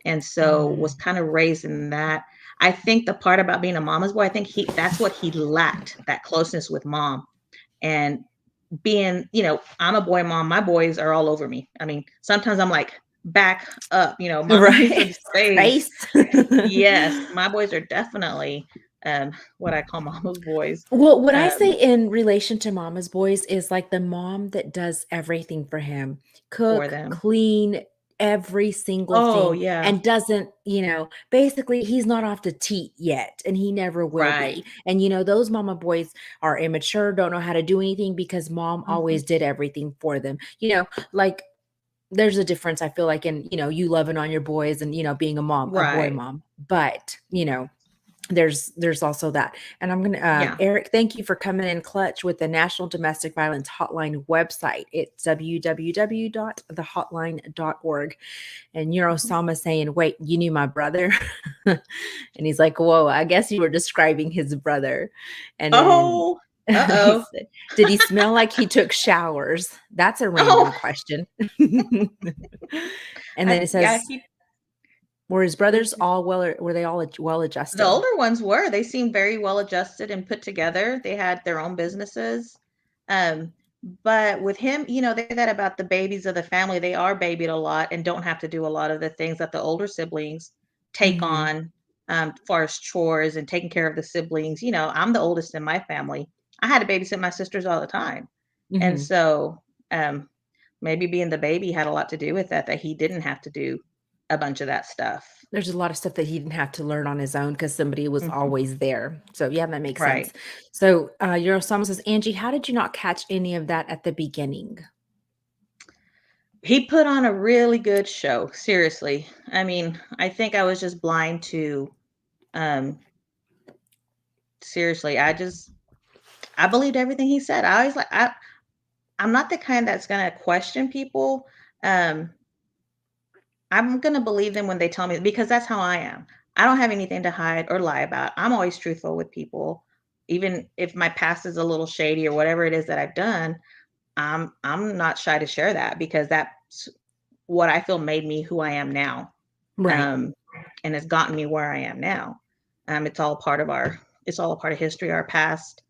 and so was mm. kind of raised in that. I think the part about being a mama's boy, I think that's what he lacked, that closeness with mom. And being, I'm a boy mom, my boys are all over me. I mean, sometimes I'm like, back up, mommy needs some Right. space. Grace. Yes, my boys are definitely what I call mama's boys. Well, what I say Um, in relation to mama's boys is like the mom that does everything for him, for cook, them. clean, every single Oh, thing, yeah. and doesn't, basically he's not off to teat yet, and he never will Right. be. And those mama boys are immature, don't know how to do anything because mom Mhm. always did everything for them. Like there's a difference, I feel like, in, you loving on your boys and, being a boy Right. mom. But, there's also that. And I'm gonna Yeah. Eric, thank you for coming in clutch with the National Domestic Violence Hotline website. It's www.thehotline.org. And Mhm. Osama saying, wait, you knew my brother? And he's like, whoa, I guess you were describing his brother. And then Oh, he uh-oh. said, did he smell like he took showers? That's a random Oh, question. And then it yeah, says, were his brothers he all were they all well the adjusted? older ones were. They seemed very well adjusted and put together. They had their own businesses. Um, but with him, they say that about the babies of the family. They are babied a lot and don't have to do a lot of the things that the older siblings take Mhm. on, as far as chores and taking care of the siblings. I'm the oldest in my family. I had to babysit my sisters all the time. And Mhm. so um, maybe being the baby had a lot to do with that he didn't have to do a bunch of that stuff. There's a lot of stuff that he didn't have to learn on his own because somebody was Mhm. always there. So, yeah, that makes sense. Right. So, Eurosama says, Angie, how did you not catch any of that at the beginning? He put on a really good show, seriously. I mean, I think I was just blind to, um seriously, I believed everything he said. I always I'm not the kind that's gonna question people. Um, I'm gonna believe them when they tell me, because that's how I am. I don't have anything to hide or lie about. I'm always truthful with people. Even if my past is a little shady or whatever it is that I've done, I'm not shy to share that, because that's what I feel made me who I am now. Right. um, and has gotten me where I am now. It's all part of our it's all a part of history, our past.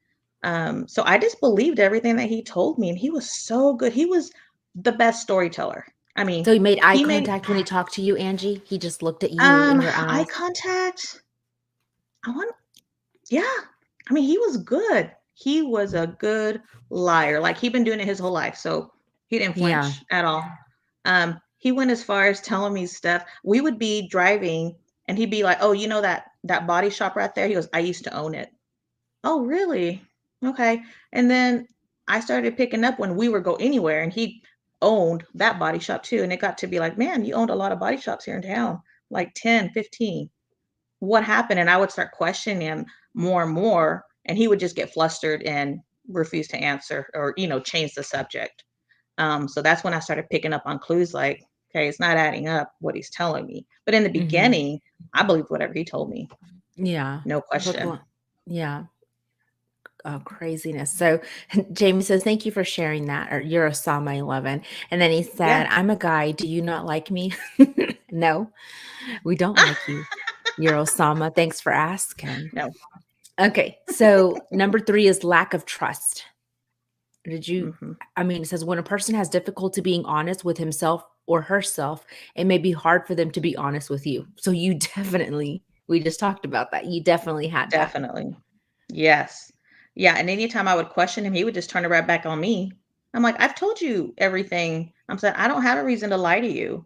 So I just believed everything that he told me, and he was so good. He was the best storyteller. I mean, So he made eye he made contact when he talked to you, Angie? He just looked at you in your eye eyes? contact. I want, yeah. I mean, he was good. He was a good liar. Like he'd been doing it his whole life, so he didn't Yeah. flinch at all. He went as far as telling me stuff. We would be driving, and he'd be like, "Oh, you know that body shop right there?" He goes, "I used to own it." Oh, really? Okay. And then I started picking up when we would go anywhere, and he owned that body shop too. And it got to be like, man, you owned a lot of body shops here in town, like 10, 15. What happened? And I would start questioning him more and more, and he would just get flustered and refuse to answer or, change the subject. So that's when I started picking up on clues like, okay, it's not adding up what he's telling me. But in the Mhm. beginning, I believed whatever he told me, Yeah. no But question. go yeah. Oh, craziness. So Jamie says, "Thank you for sharing that," or "You're Osama 11." And then he Yeah. said, "I'm a guy. Do you not like me?" No, we don't like you. You're Osama. Thanks for asking. No. Okay. So number 3 is lack of trust. Did you Mhm. I mean, it says when a person has difficulty being honest with himself or herself, it may be hard for them to be honest with you. So you definitely we just talked about that. You definitely had that. Definitely. Yes. Yeah, and anytime I would question him, he would just turn it right back on me. I'm like, "I've told you everything." I'm saying, "I don't have a reason to lie to you."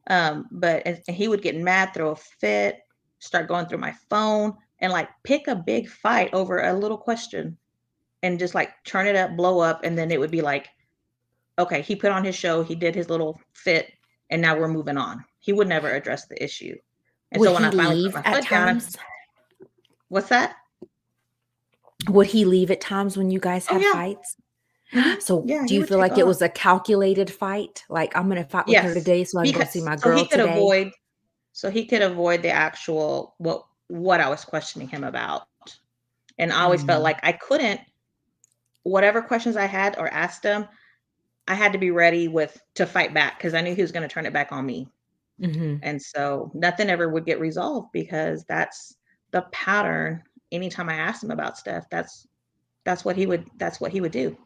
But and he would get mad, throw a fit, start going through my phone, and, like, pick a big fight over a little question and just, like, turn it up, blow up, and then it would be like, okay, he put on his show, he did his little fit, and now we're moving on. He would never address the issue. And Would so when he I finally put leave my at foot down, times? what's that? Would he leave at times when you guys Oh, had yeah. fights? Mhm. So, Yeah, do he you would feel take like it off. was a calculated fight? Like, "I'm gonna fight with her Yes, today so I can go because see my so he girl could today?" avoid the actual what I was questioning him about. And I always felt Mm, like I couldn't whatever questions I had or asked him, I had to be ready with to fight back because I knew he was gonna turn it back on me. mhm. And so nothing ever would get resolved because that's the pattern. Anytime I asked him about stuff, that's what he would do.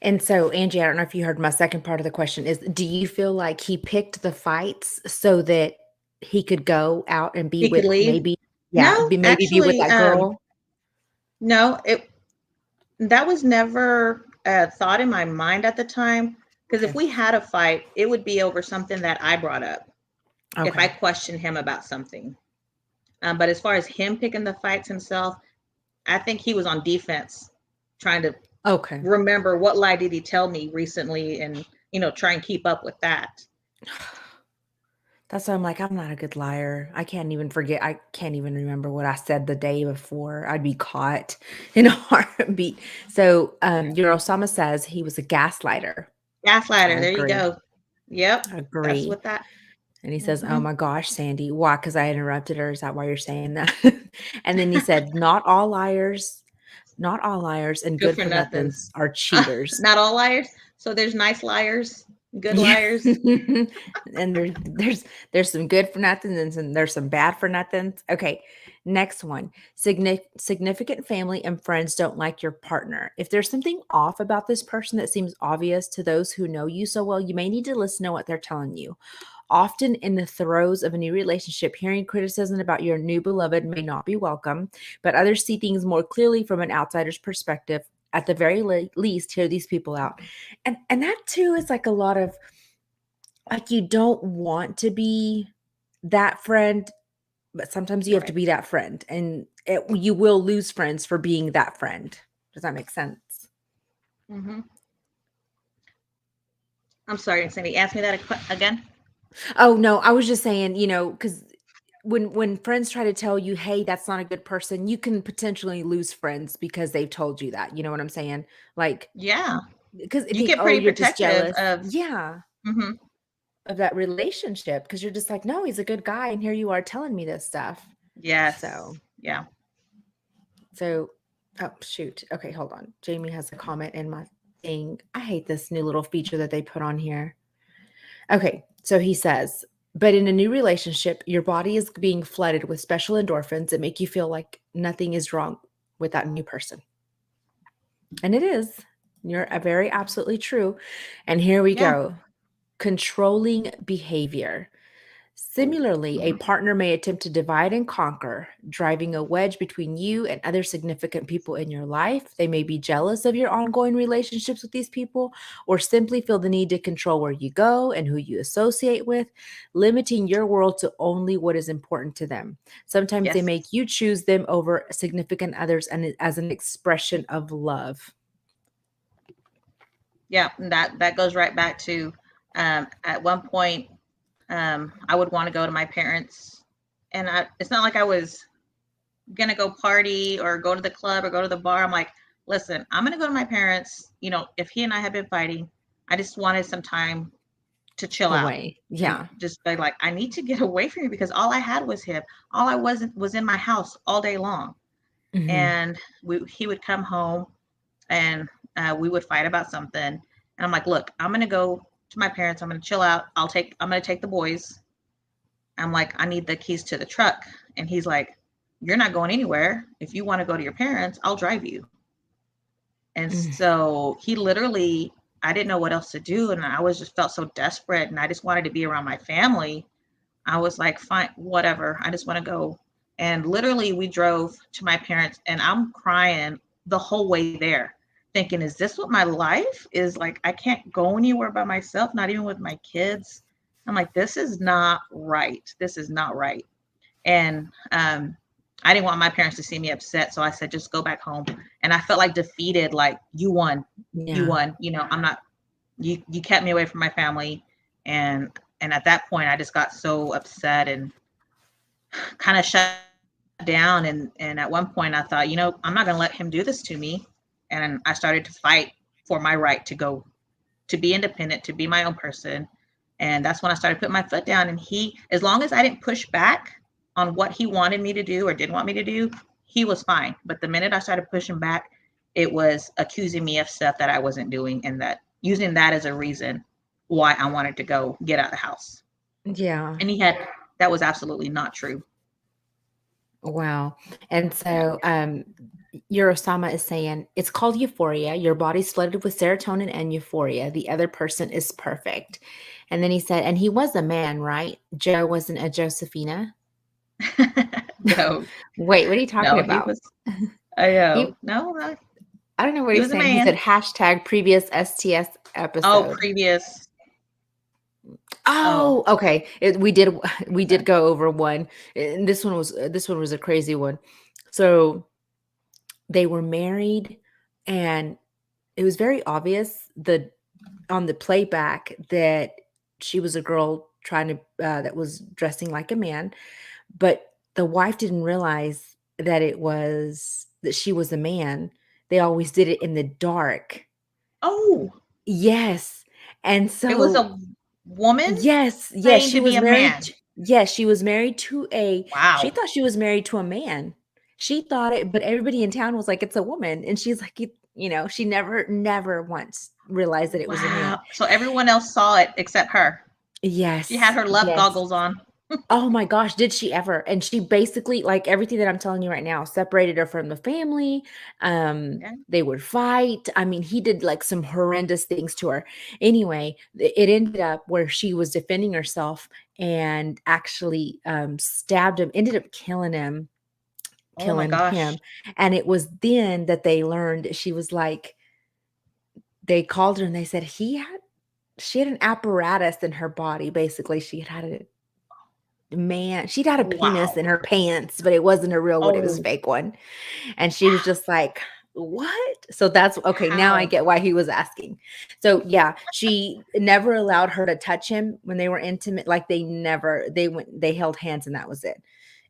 And so, Angie, I don't know if you heard my second part of the question is, do you feel like he picked the fights so that he could go out and be He could with leave. maybe yeah, No, maybe be with actually, that girl? no, that was never a thought in my mind at the time. Because if Okay. we had a fight, it would be over something that I brought up. If I Okay. questioned him about something. But as far as him picking the fights himself, I think he was on defense, trying to Okay. remember what lie did he tell me recently, and try and keep up with that. That's why I'm like, I'm not a good liar. I can't even remember what I said the day before. I'd be caught in a heartbeat. So, your Osama says he was a gaslighter. Gaslighter, I there you agree. go. Yep, that's Agree. what that. And he says, "Oh Hmm. my gosh, Sandy, why? Because I interrupted her. Is that why you're saying that?" And then he said, not all liars and Good good for for nothings. nothings are cheaters." Not all liars. So there's nice liars, good Yeah. liars. And there's some good for nothings and there's some bad for nothings. Okay, next one. Significant family and friends don't like your partner. If there's something off about this person that seems obvious to those who know you so well, you may need to listen to what they're telling you. Often, in the throes of a new relationship, hearing criticism about your new beloved may not be welcome, but others see things more clearly from an outsider's perspective. At the very least, hear these people out. And that too is like a lot of like you don't want to be that friend, but sometimes you have to Right. be that friend, and you will lose friends for being that friend. Does that make sense? Hmm. I'm sorry, Cindy. Ask me that again. Oh no, I was just saying, because when friends try to tell you, "Hey, that's not a good person," you can potentially lose friends because they've told you that. You know what I'm saying? Like, Yeah, because they you think, get "Oh, pretty you're just protective jealous." of. Yeah, Hmm. of that relationship because you're just like, "No, he's a good guy, and here you are telling me this stuff." Yes. So, Yeah. so, oh shoot. Okay, hold on. Jamie has a comment in my thing. I hate this new little feature that they put on here. Okay, so he says. But in a new relationship, your body is being flooded with special endorphins that make you feel like nothing is wrong with that new person. And it is. You're very absolutely true. And here we Yeah. go. Controlling behavior. Similarly, a partner may attempt to divide and conquer, driving a wedge between you and other significant people in your life. They may be jealous of your ongoing relationships with these people, or simply feel the need to control where you go and who you associate with, limiting your world to only what is important to them. Sometimes they Yes. make you choose them over significant others and as an expression of love. Yeah. And that goes right back to at one point I would want to go to my parents, and it's not like I was gonna go party or go to the club or go to the bar. I'm like, listen, I'm gonna go to my parents. If he and I have been fighting, I just wanted some time to chill out Away. and Yeah. just be like, I need to get away from you because all I had was him. All I was in my house all day long, Hmm. and he would come home and we would fight about something. And I'm like, look, I'm gonna go to my parents. I'm gonna chill out. I'm gonna take the boys. I'm like, I need the keys to the truck. And he's like, you're not going anywhere. If you want to go to your parents, I'll drive you. And so he literally, I didn't know what else to do. And I was just felt so desperate and I just wanted to be around my family. I was like, fine, whatever. I just want to go. And literally, we drove to my parents and I'm crying the whole way there, thinking, is this what my life is like? I can't go anywhere by myself, not even with my kids. I'm like, this is not right. This is not right. And I didn't want my parents to see me upset. So I said, just go back home. And I felt like defeated, like, you won. You Yeah. won. I'm not, you kept me away from my family. And at that point I just got so upset and kind of shut down. And at one point I thought, I'm not going to let him do this to me. And I started to fight for my right to go, to be independent, to be my own person. And that's when I started putting my foot down. And as long as I didn't push back on what he wanted me to do or didn't want me to do, he was fine. But the minute I started pushing back, it was accusing me of stuff that I wasn't doing and that using that as a reason why I wanted to go get out of the house. Yeah. And that was absolutely not true. Wow. And Yeah. so your Osama is saying it's called euphoria. Your body's flooded with serotonin and euphoria. The other person is perfect. And then he said, and he was a man, right? Joe wasn't a Josephina. No, Wait, what are you talking no, he about? was, I know, He, no, I don't know what he he's was a saying. He said man. hashtag previous STS Oh, episode. previous. Oh, Oh, okay. We did okay. go over one. And this one was a crazy one. So they were married, and it was very obvious on the playback that she was a girl trying to that was dressing like a man, but the wife didn't realize that she was a man. They always did it in the dark. Oh, Yes. And it was so a woman yes, yes, saying she to be was a married man. t yes, she was married to a she Wow. thought she was married to a man. She thought it, but everybody in town was like, "It's a woman," and she's like, she never once realized that it was a man. Wow. So everyone else saw it except her. She had Yes, her love yes. goggles on. Oh my gosh, did she ever? And she basically, like everything that I'm telling you right now, separated her from the family. Yeah. They would fight. I mean, he did like some horrendous things to her. Anyway, it ended up where she was defending herself and actually stabbed him, ended up Oh my killing gosh. him. And it was then that they learned she was like, they called her and they said she had an apparatus in her body. Basically, she'd had a penis Wow. in her pants, but it wasn't a real one, it was a Oh, fake one. And she was just like, "What?" So that's okay, now I how? get why he was asking. So, yeah, she never allowed her to touch him when they were intimate, like, they held hands and that was it.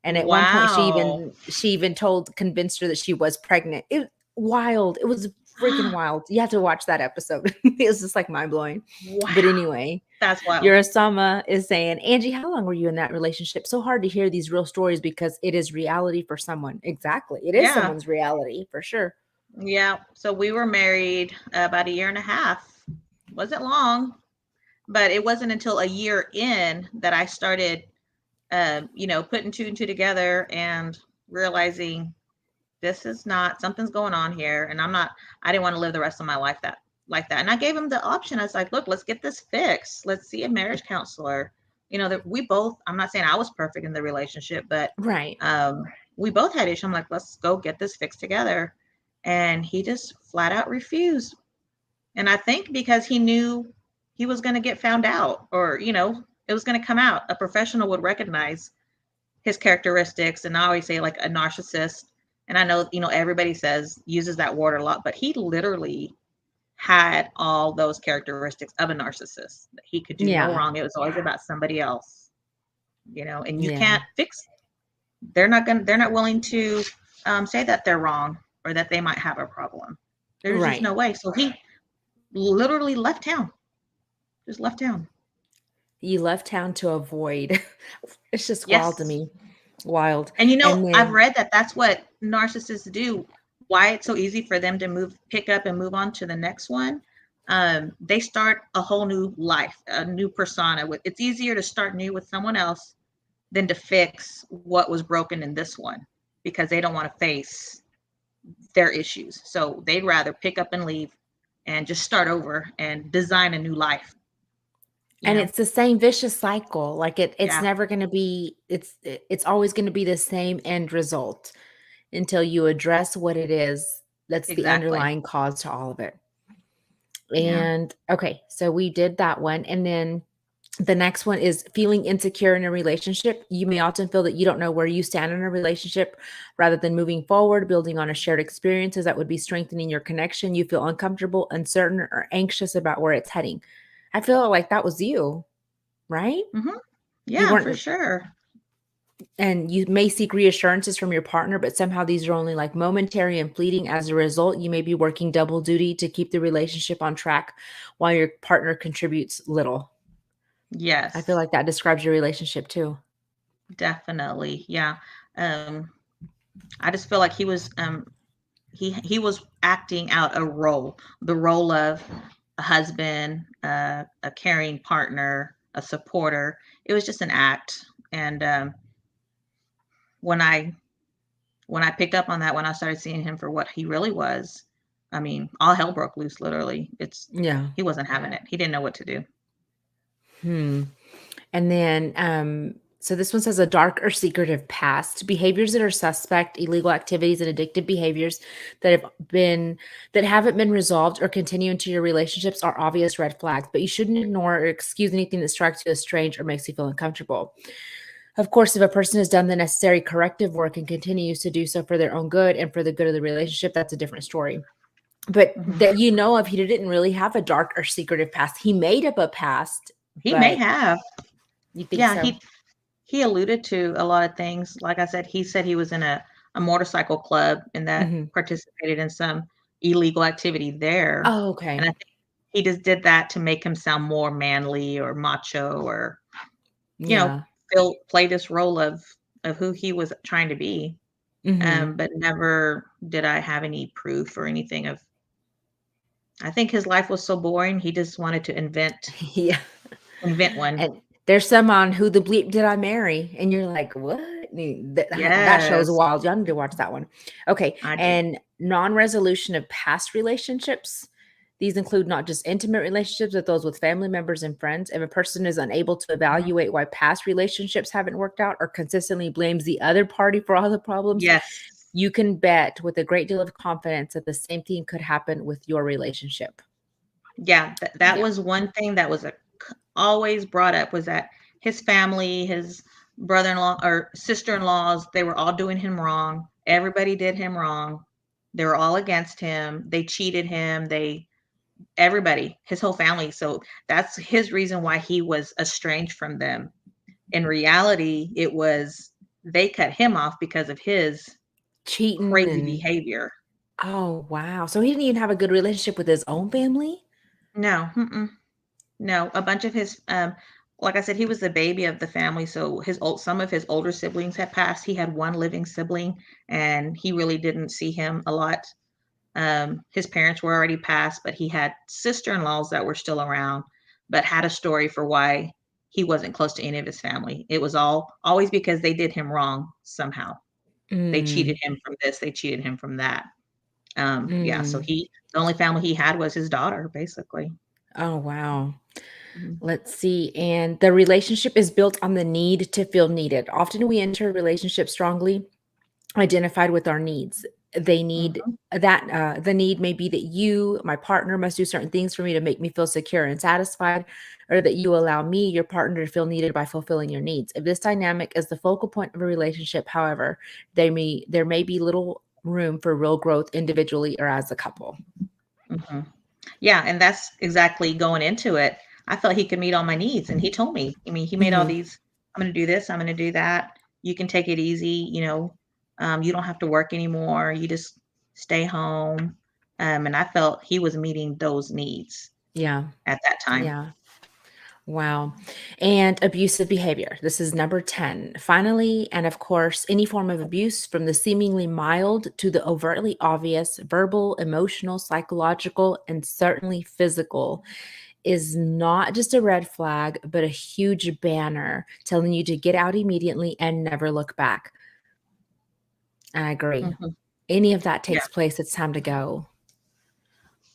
And at one point, Wow. she even convinced her that she was pregnant. It was freaking wild. You have to watch that episode. It was just, like, mind-blowing. But Wow. anyway, That's wild. your Osama is saying, Angie, how long were you in that relationship? So hard to hear these real stories because it is reality for someone. Exactly. It is Yeah. someone's reality for sure. Yeah. So we were married about a year and a half. Wasn't long, but it wasn't until a year in that I started, putting two and two together and realizing this is not, something's going on here, and I didn't want to live the rest of my life that like that. And I gave him the option. I was like, look, let's get this fixed. Let's see a marriage counselor. That we both, I'm not saying I was perfect in the relationship, but Right. um, we both had issues. I'm like, let's go get this fixed together. And he just flat out refused. And I think because he knew he was going to get found out, or, it was going to come out. A professional would recognize his characteristics. And I always say, like, a narcissist. And I know, everybody uses that word a lot, but he literally had all those characteristics of a narcissist. He could do no Yeah. wrong. It was always about somebody else, and you Yeah. can't fix. They're not willing to say that they're wrong or that they might have a problem. There's just Right. no way. So he literally left town, just left town. You left town to avoid. It's just wild to Yes. me. Wild. And And I've then read that that's what narcissists do. Why it's so easy for them to pick up and move on to the next one. They start a whole new life, a new persona. It's easier to start new with someone else than to fix what was broken in this one, because they don't want to face their issues. So they'd rather pick up and leave and just start over and design a new life. You and know? it's the same vicious cycle. Like it's Yeah, never going to be it's always going to be the same end result until you address what it is that's the exactly. underlying cause to all of it. Yeah. And okay, so we did that one. And then the next one is feeling insecure in a relationship. You may often feel that you don't know where you stand in a relationship. Rather than moving forward, building on a shared experiences that would be strengthening your connection, you feel uncomfortable, uncertain, or anxious about where it's heading. I feel like that was you, right? Hmm. You Yeah, for weren't, sure. and you may seek reassurances from your partner, but somehow these are only like momentary and fleeting. As a result, you may be working double duty to keep the relationship on track while your partner contributes little. I feel Yes, like that describes your relationship too. definitely. Yeah. Um, I just feel like he was acting out a role, the role of a husband, a caring partner, a supporter. It was just an act. And when I when I picked up on that, when I started seeing him for what he really was, I mean, all hell broke loose. Literally, Yeah. he wasn't having it. He didn't know what to do. Hmm. And then, so this one says a dark or secretive past, behaviors that are suspect, illegal activities, and addictive behaviors that that haven't been resolved or continue into your relationships are obvious red flags. But you shouldn't ignore or excuse anything that strikes you as strange or makes you feel uncomfortable. Of course, if a person has done the necessary corrective work and continues to do so for their own good and for the good of the relationship, that's a different story. But Mhm. that you know of, he didn't really have a dark or secretive past. He made up a past, He may but have. you think Yeah, so? he alluded to a lot of things. Like I said, he said he was in a motorcycle club and that Mhm. participated in some illegal activity there. Oh, And I okay. think he just did that to make him sound more manly or macho, or, you know, Yeah. play this role of who he was trying to be. Mhm. But never did I have any proof or anything of. I think his life was so boring. He just wanted to Yeah. invent one. And there's some on Who the Bleep Did I Marry? And you're like, "What?" That show's Yes, wild. Y'all need to watch that one. Okay, I do. and non-resolution of past relationships. These include not just intimate relationships, but those with family members and friends. If a person is unable to Mhm. evaluate why past relationships haven't worked out or consistently blames the other party for all the problems, Yes. you can bet with a great deal of confidence that the same thing could happen with your relationship. Yeah, that Yeah. was one thing that was always brought up, was that his family, his brother-in-law or sister-in-laws, they were all doing him wrong. Everybody did him wrong. They were all against him. They cheated him. Everybody, his whole family. So that's his reason why he was estranged from them. In reality, it was they cut him off because of his Cheating crazy and behavior. oh, wow. So he didn't even have a good relationship with his own family? No, mm-mm. No, a bunch of his, like I said, he was the baby of the family. So some of his older siblings had passed. He had one living sibling, and he really didn't see him a lot. His parents were already passed, but he had sister-in-laws that were still around. but had a story for why he wasn't close to any of his family. It was always because they did him wrong somehow. They cheated Mm, him from this, they cheated him from that. Yeah, so mm. the only family he had was his daughter, basically. Oh, wow. Mhm, Let's see. And the relationship is built on the need to feel needed. Often we enter a relationship strongly identified with our needs. They need mhm, that the need may be that you, my partner, must do certain things for me to make me feel secure and satisfied, or that you allow me, your partner, to feel needed by fulfilling your needs. If this dynamic is the focal point of a relationship, however, there may be little room for real growth individually or as a couple. mhm. Yeah, and that's exactly going into it. I felt he could meet all my needs, and he told me. I mean, he made all Mhm. these, "I'm gonna do this, I'm gonna do that. You can take it easy, you don't have to work anymore. You just stay home." And I felt he was meeting those needs Yeah. at that time. Yeah. Wow. And abusive behavior. This is number 10. Finally, and of course, any form of abuse from the seemingly mild to the overtly obvious, verbal, emotional, psychological, and certainly physical, is not just a red flag, but a huge banner telling you to get out immediately and never look back. I agree. Mhm. Any of that Yeah, takes place, it's time to go.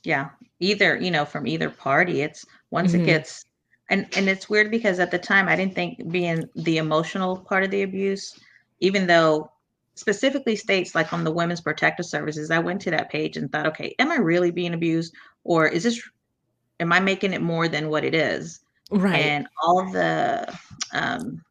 yeah. Either, from either party, it's once it Mhm. gets and it's weird because at the time I didn't think being the emotional part of the abuse, even though specifically states like on the Women's Protective Services, I went to that page and thought, okay, am I really being abused? Or am I making it more than what it is? Right. And all of um,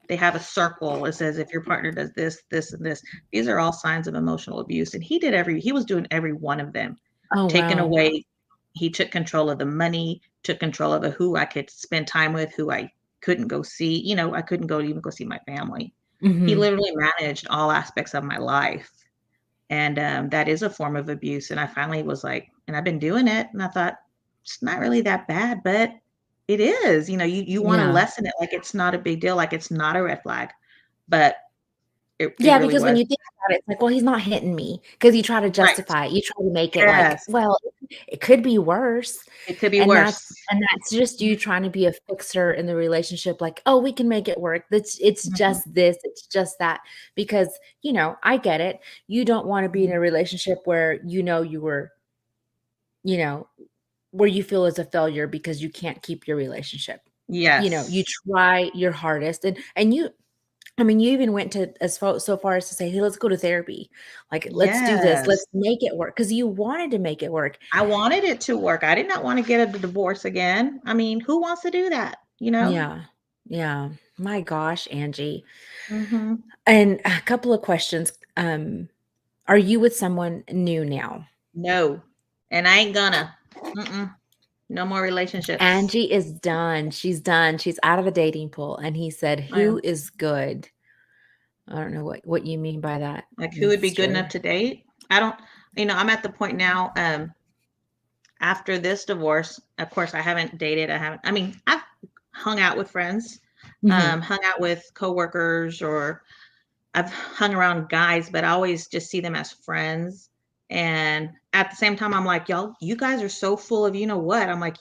they have a circle. It says if your partner does this, this, and this, these are all signs of emotional abuse. And he was doing every one of them, Oh, taking wow. away, he took control of the money, took control of who I could spend time with, who I couldn't go see. I couldn't even go see my family. He Mhm. literally managed all aspects of my life. And that is a form of abuse. And I finally was like, and I've been doing it. And I thought, it's not really that bad, but it is. You want to Yeah. lessen it like it's not a big deal, like it's not a red flag, but it Yeah, really because when was. you think about it, it's like, "Well, he's not hitting me," because you try to Right. justify it. You try to make it like, Yes. "Well, it could be worse." It could be And worse. that's just you Mhm, trying to be a fixer in the relationship, like, "Oh, we can make it work. It's mhm, just this, it's just that." Because, I get it. You don't wanna be in mhm. a relationship where you know, where you feel as a failure because you can't keep your relationship. You Yes. try your hardest and you even went to so far as to say, "Hey, let's go to therapy. Like, let's do this. Yes. Let's make it work because you wanted to make it work." I wanted it to work. I did not want to get a divorce again. I mean, who wants to do that, you know? Yeah. Yeah. My gosh, Angie. Mhm. And a couple of questions. Are you with someone new now? No. And I ain't gonna. Mm-mm. No more relationships. Angie is done. She's done. She's out of the dating pool. And he said, I "Who am. is good?" I don't know what you mean by that, Like, who would be good enough mister. to date? I don't, I'm at the point now, after this divorce, of course, I haven't dated. I've hung out with friends, Mhm. hung out with coworkers, or I've hung around guys, but I always just see them as friends. And at the same time, I'm like, y'all, you guys are so full of what. I'm like,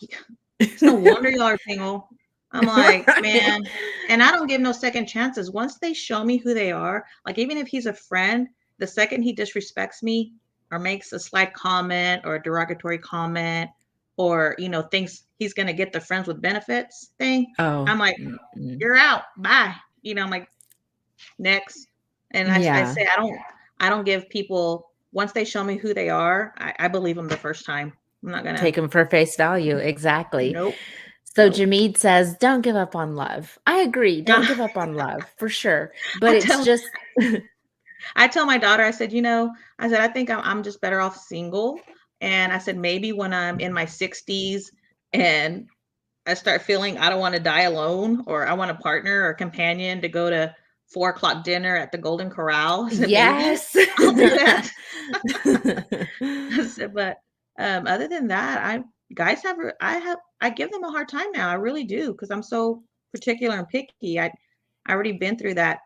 it's no wonder y'all are single. I'm like, Right. man, and I don't give no second chances. Once they show me who they are, like even if he's a friend, the second he disrespects me or makes a slight comment or a derogatory comment or, thinks he's going to get the friends with benefits thing, Oh, I'm like, mm-mm. you're out. Bye. I'm like, next. And I Yeah. say, I don't give people, once they show me who they are, I believe them the first time. I'm not going to, Take them for face value, exactly. nope, So nope. Jameed says, "Don't give up on love." I agree, don't give up on love, for sure, but I it's tell just I tell my daughter, I said, I said, I think I'm just better off single. And I said, maybe when I'm in my 60s and I start feeling I don't want to die alone, or I want a partner or companion to go to 4 o'clock dinner at the Golden Corral. I said, maybe Yes. I'll do that. I said, but other than that, I give them a hard time now. I really do because I'm so particular and picky. I already been through that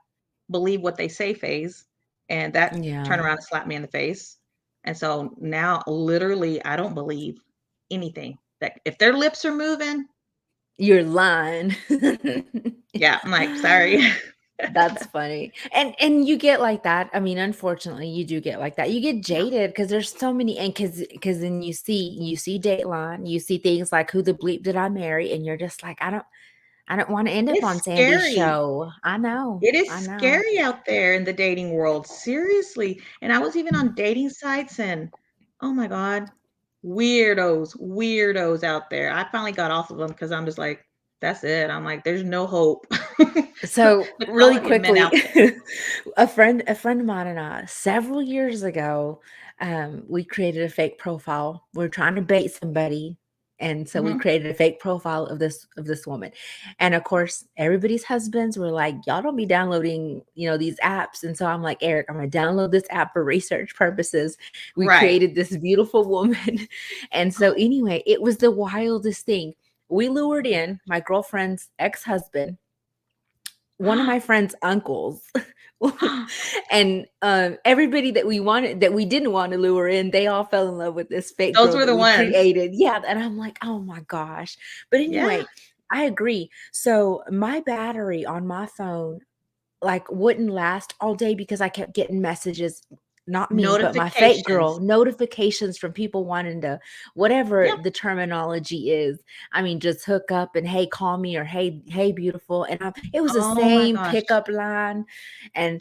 believe what they say phase, and that turn Yeah. around and slap me in the face. And so now, literally, I don't believe anything that if their lips are moving. You're lying. Yeah, I'm like, sorry. That's funny. And you get like that. I mean, unfortunately, you do get like that. You get Yeah, jaded because there's so many, and because then you see Dateline, you see things like Who the Bleep Did I Marry? And you're just like, I don't want to end up it's on Sandy's scary. show. I know. It is I know. scary out there in the dating world, seriously. And I was even on dating sites and oh my God, weirdos out there. I finally got off of them because I'm just like, that's it. I'm like, there's no hope. So The really quality of men quickly, out there. a friend of mine and I, several years ago, we created a fake profile. We're trying to bait somebody, and so we Mhm. created a fake profile of this woman. And of course, everybody's husbands were like, "Y'all don't be downloading, these apps." And so I'm like, "Eric, I'm gonna download this app for research purposes." We Right. created this beautiful woman, and so anyway, it was the wildest thing. We lured in my girlfriend's ex-husband, one of my friend's uncles, and everybody that we didn't want to lure in, they all fell in love with this fake Those girl were that the we ones. created. Yeah, and I'm like, oh my gosh. But Yeah. anyway, I agree. So my battery on my phone like wouldn't last all day because I kept getting messages, not me, but my fake girl, Notifications. notifications from people wanting to, whatever Yep. the terminology is. I mean, just hook up and hey, call me, or hey, beautiful. And it was the Oh my same gosh. pickup line and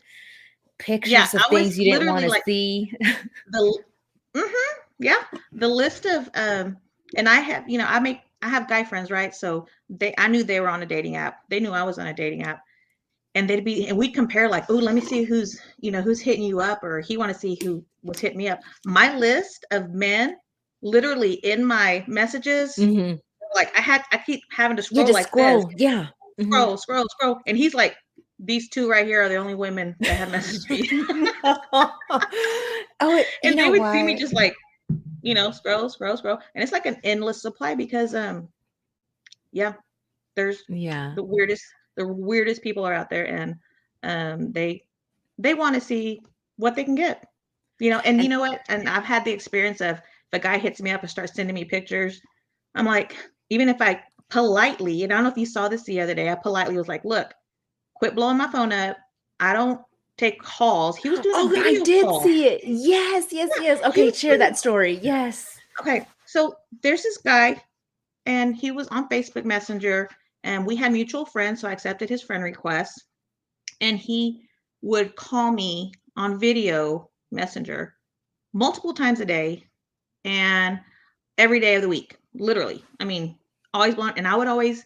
Yeah, pictures of I was things you didn't want literally to like see. the yeah, the list of and I have, I have guy friends, right? So I knew they were on a dating app. They knew I was on a dating app. And we'd compare like, oh, let me see who's hitting you up, or he want to see who was hitting me up. My list of men literally in my messages, Hmm. like I keep having to You scroll just like this, scroll. Yeah. Hmm. scroll. And he's like, these two right here are the only women that have messaged me. Oh, you And they know would see me what? just like, scroll. And it's like an endless supply because yeah, there's Yeah. the weirdest the weirdest people are out there, and they want to see what they can get. And you And know what? And I've had the experience of if a guy hits me up and starts sending me pictures, I'm like, even if I politely, and I don't know if you saw this the other day, I politely was like, look, quit blowing my phone up. I don't take calls. He was doing a oh, I video did call. see it. Yes, yes, Yeah, yes. he Okay, was share doing that story. Yes. okay. So there's this guy, and he was on Facebook Messenger, and we had mutual friends, so I accepted his friend request. And he would call me on video messenger multiple times a day and every day of the week, literally. I mean, always blunt, and I would always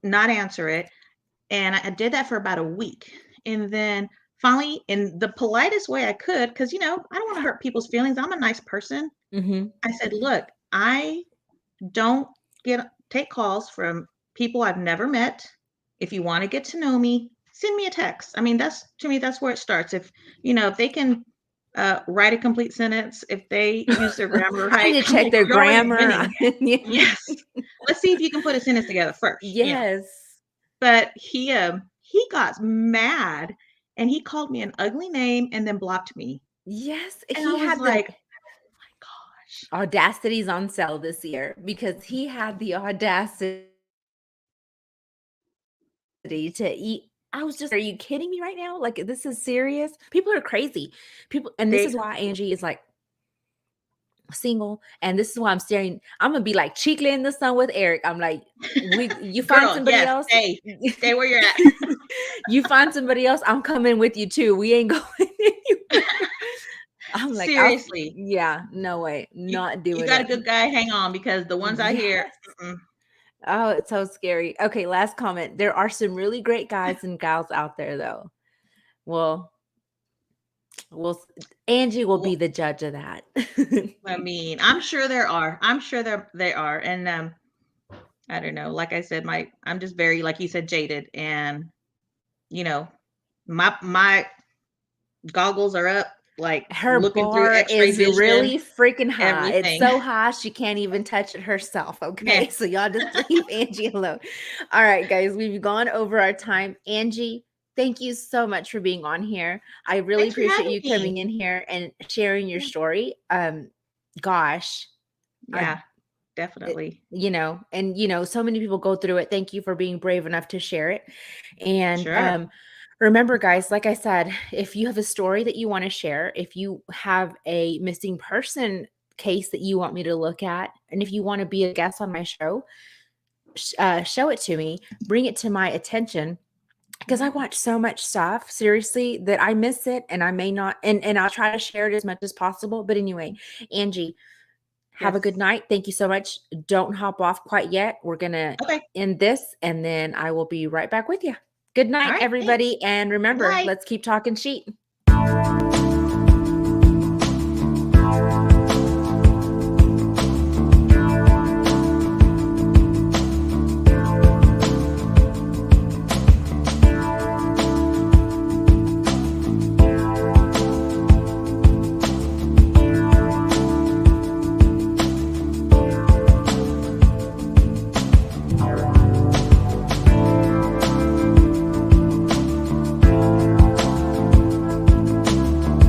not answer it. And I did that for about a week. And then finally, in the politest way I could, because, I don't want to hurt people's feelings. I'm a nice person. Mhm. I said, look, I don't take calls from people I've never met. If you want to get to know me, send me a text. I mean, that's to me, that's where it starts. If they can write a complete sentence, if they use their grammar I right, need to I'm check like, their you're already grammar. winning. Yeah. Yes. Let's see if you can put a sentence together first. Yes. But he got mad and he called me an ugly name and then blocked me. Yes, And I he was had the like, gosh, audacity's on sale this year because he had the audacity to eat. I was just, are you kidding me right now? Like, this is serious. People are crazy. People, and this they is why Angie is like single, and this is why I'm gonna be like Chicle in the sun with Eric. I'm like, you find girl, somebody yes, else. stay where you're at. You find somebody else, I'm coming with you too. We ain't going anywhere. I'm like, Seriously. yeah, no way, not You doing got a it. good guy, hang on, because the ones I hear, Yes. mm-mm. Oh, it's so scary. Okay, last comment. There are some really great guys and gals out there, though. Well, well, Angie will be Well, the judge of that. I mean, I'm sure there are. I'm sure they are. And I don't know. Like I said, I'm just very, like you said, jaded. And you know, my goggles are up, like Her looking through bar X-ray is vision, really freaking high. It's everything. so high she can't even touch it herself. Yeah. Okay, so y'all just leave Angie alone. All right, guys, we've gone over our time. Angie, thank you so much for being on here. I really Thanks for appreciate having you me. coming in here and sharing your story. Gosh, I Yeah. definitely. So many people go through it. Thank you for being brave enough to share it. And Sure. remember, guys, like I said, if you have a story that you want to share, if you have a missing person case that you want me to look at, and if you want to be a guest on my show, show it to me, bring it to my attention, because I watch so much stuff, seriously, that I miss it, and I may not, and I'll try to share it as much as possible. But anyway, Angie, have a good Yes. night. Thank you so much. Don't hop off quite yet. We're going to Okay. end this, and then I will be right back with you. Good All night, right. Thanks. everybody. And Good remember, night. let's keep talking sheep.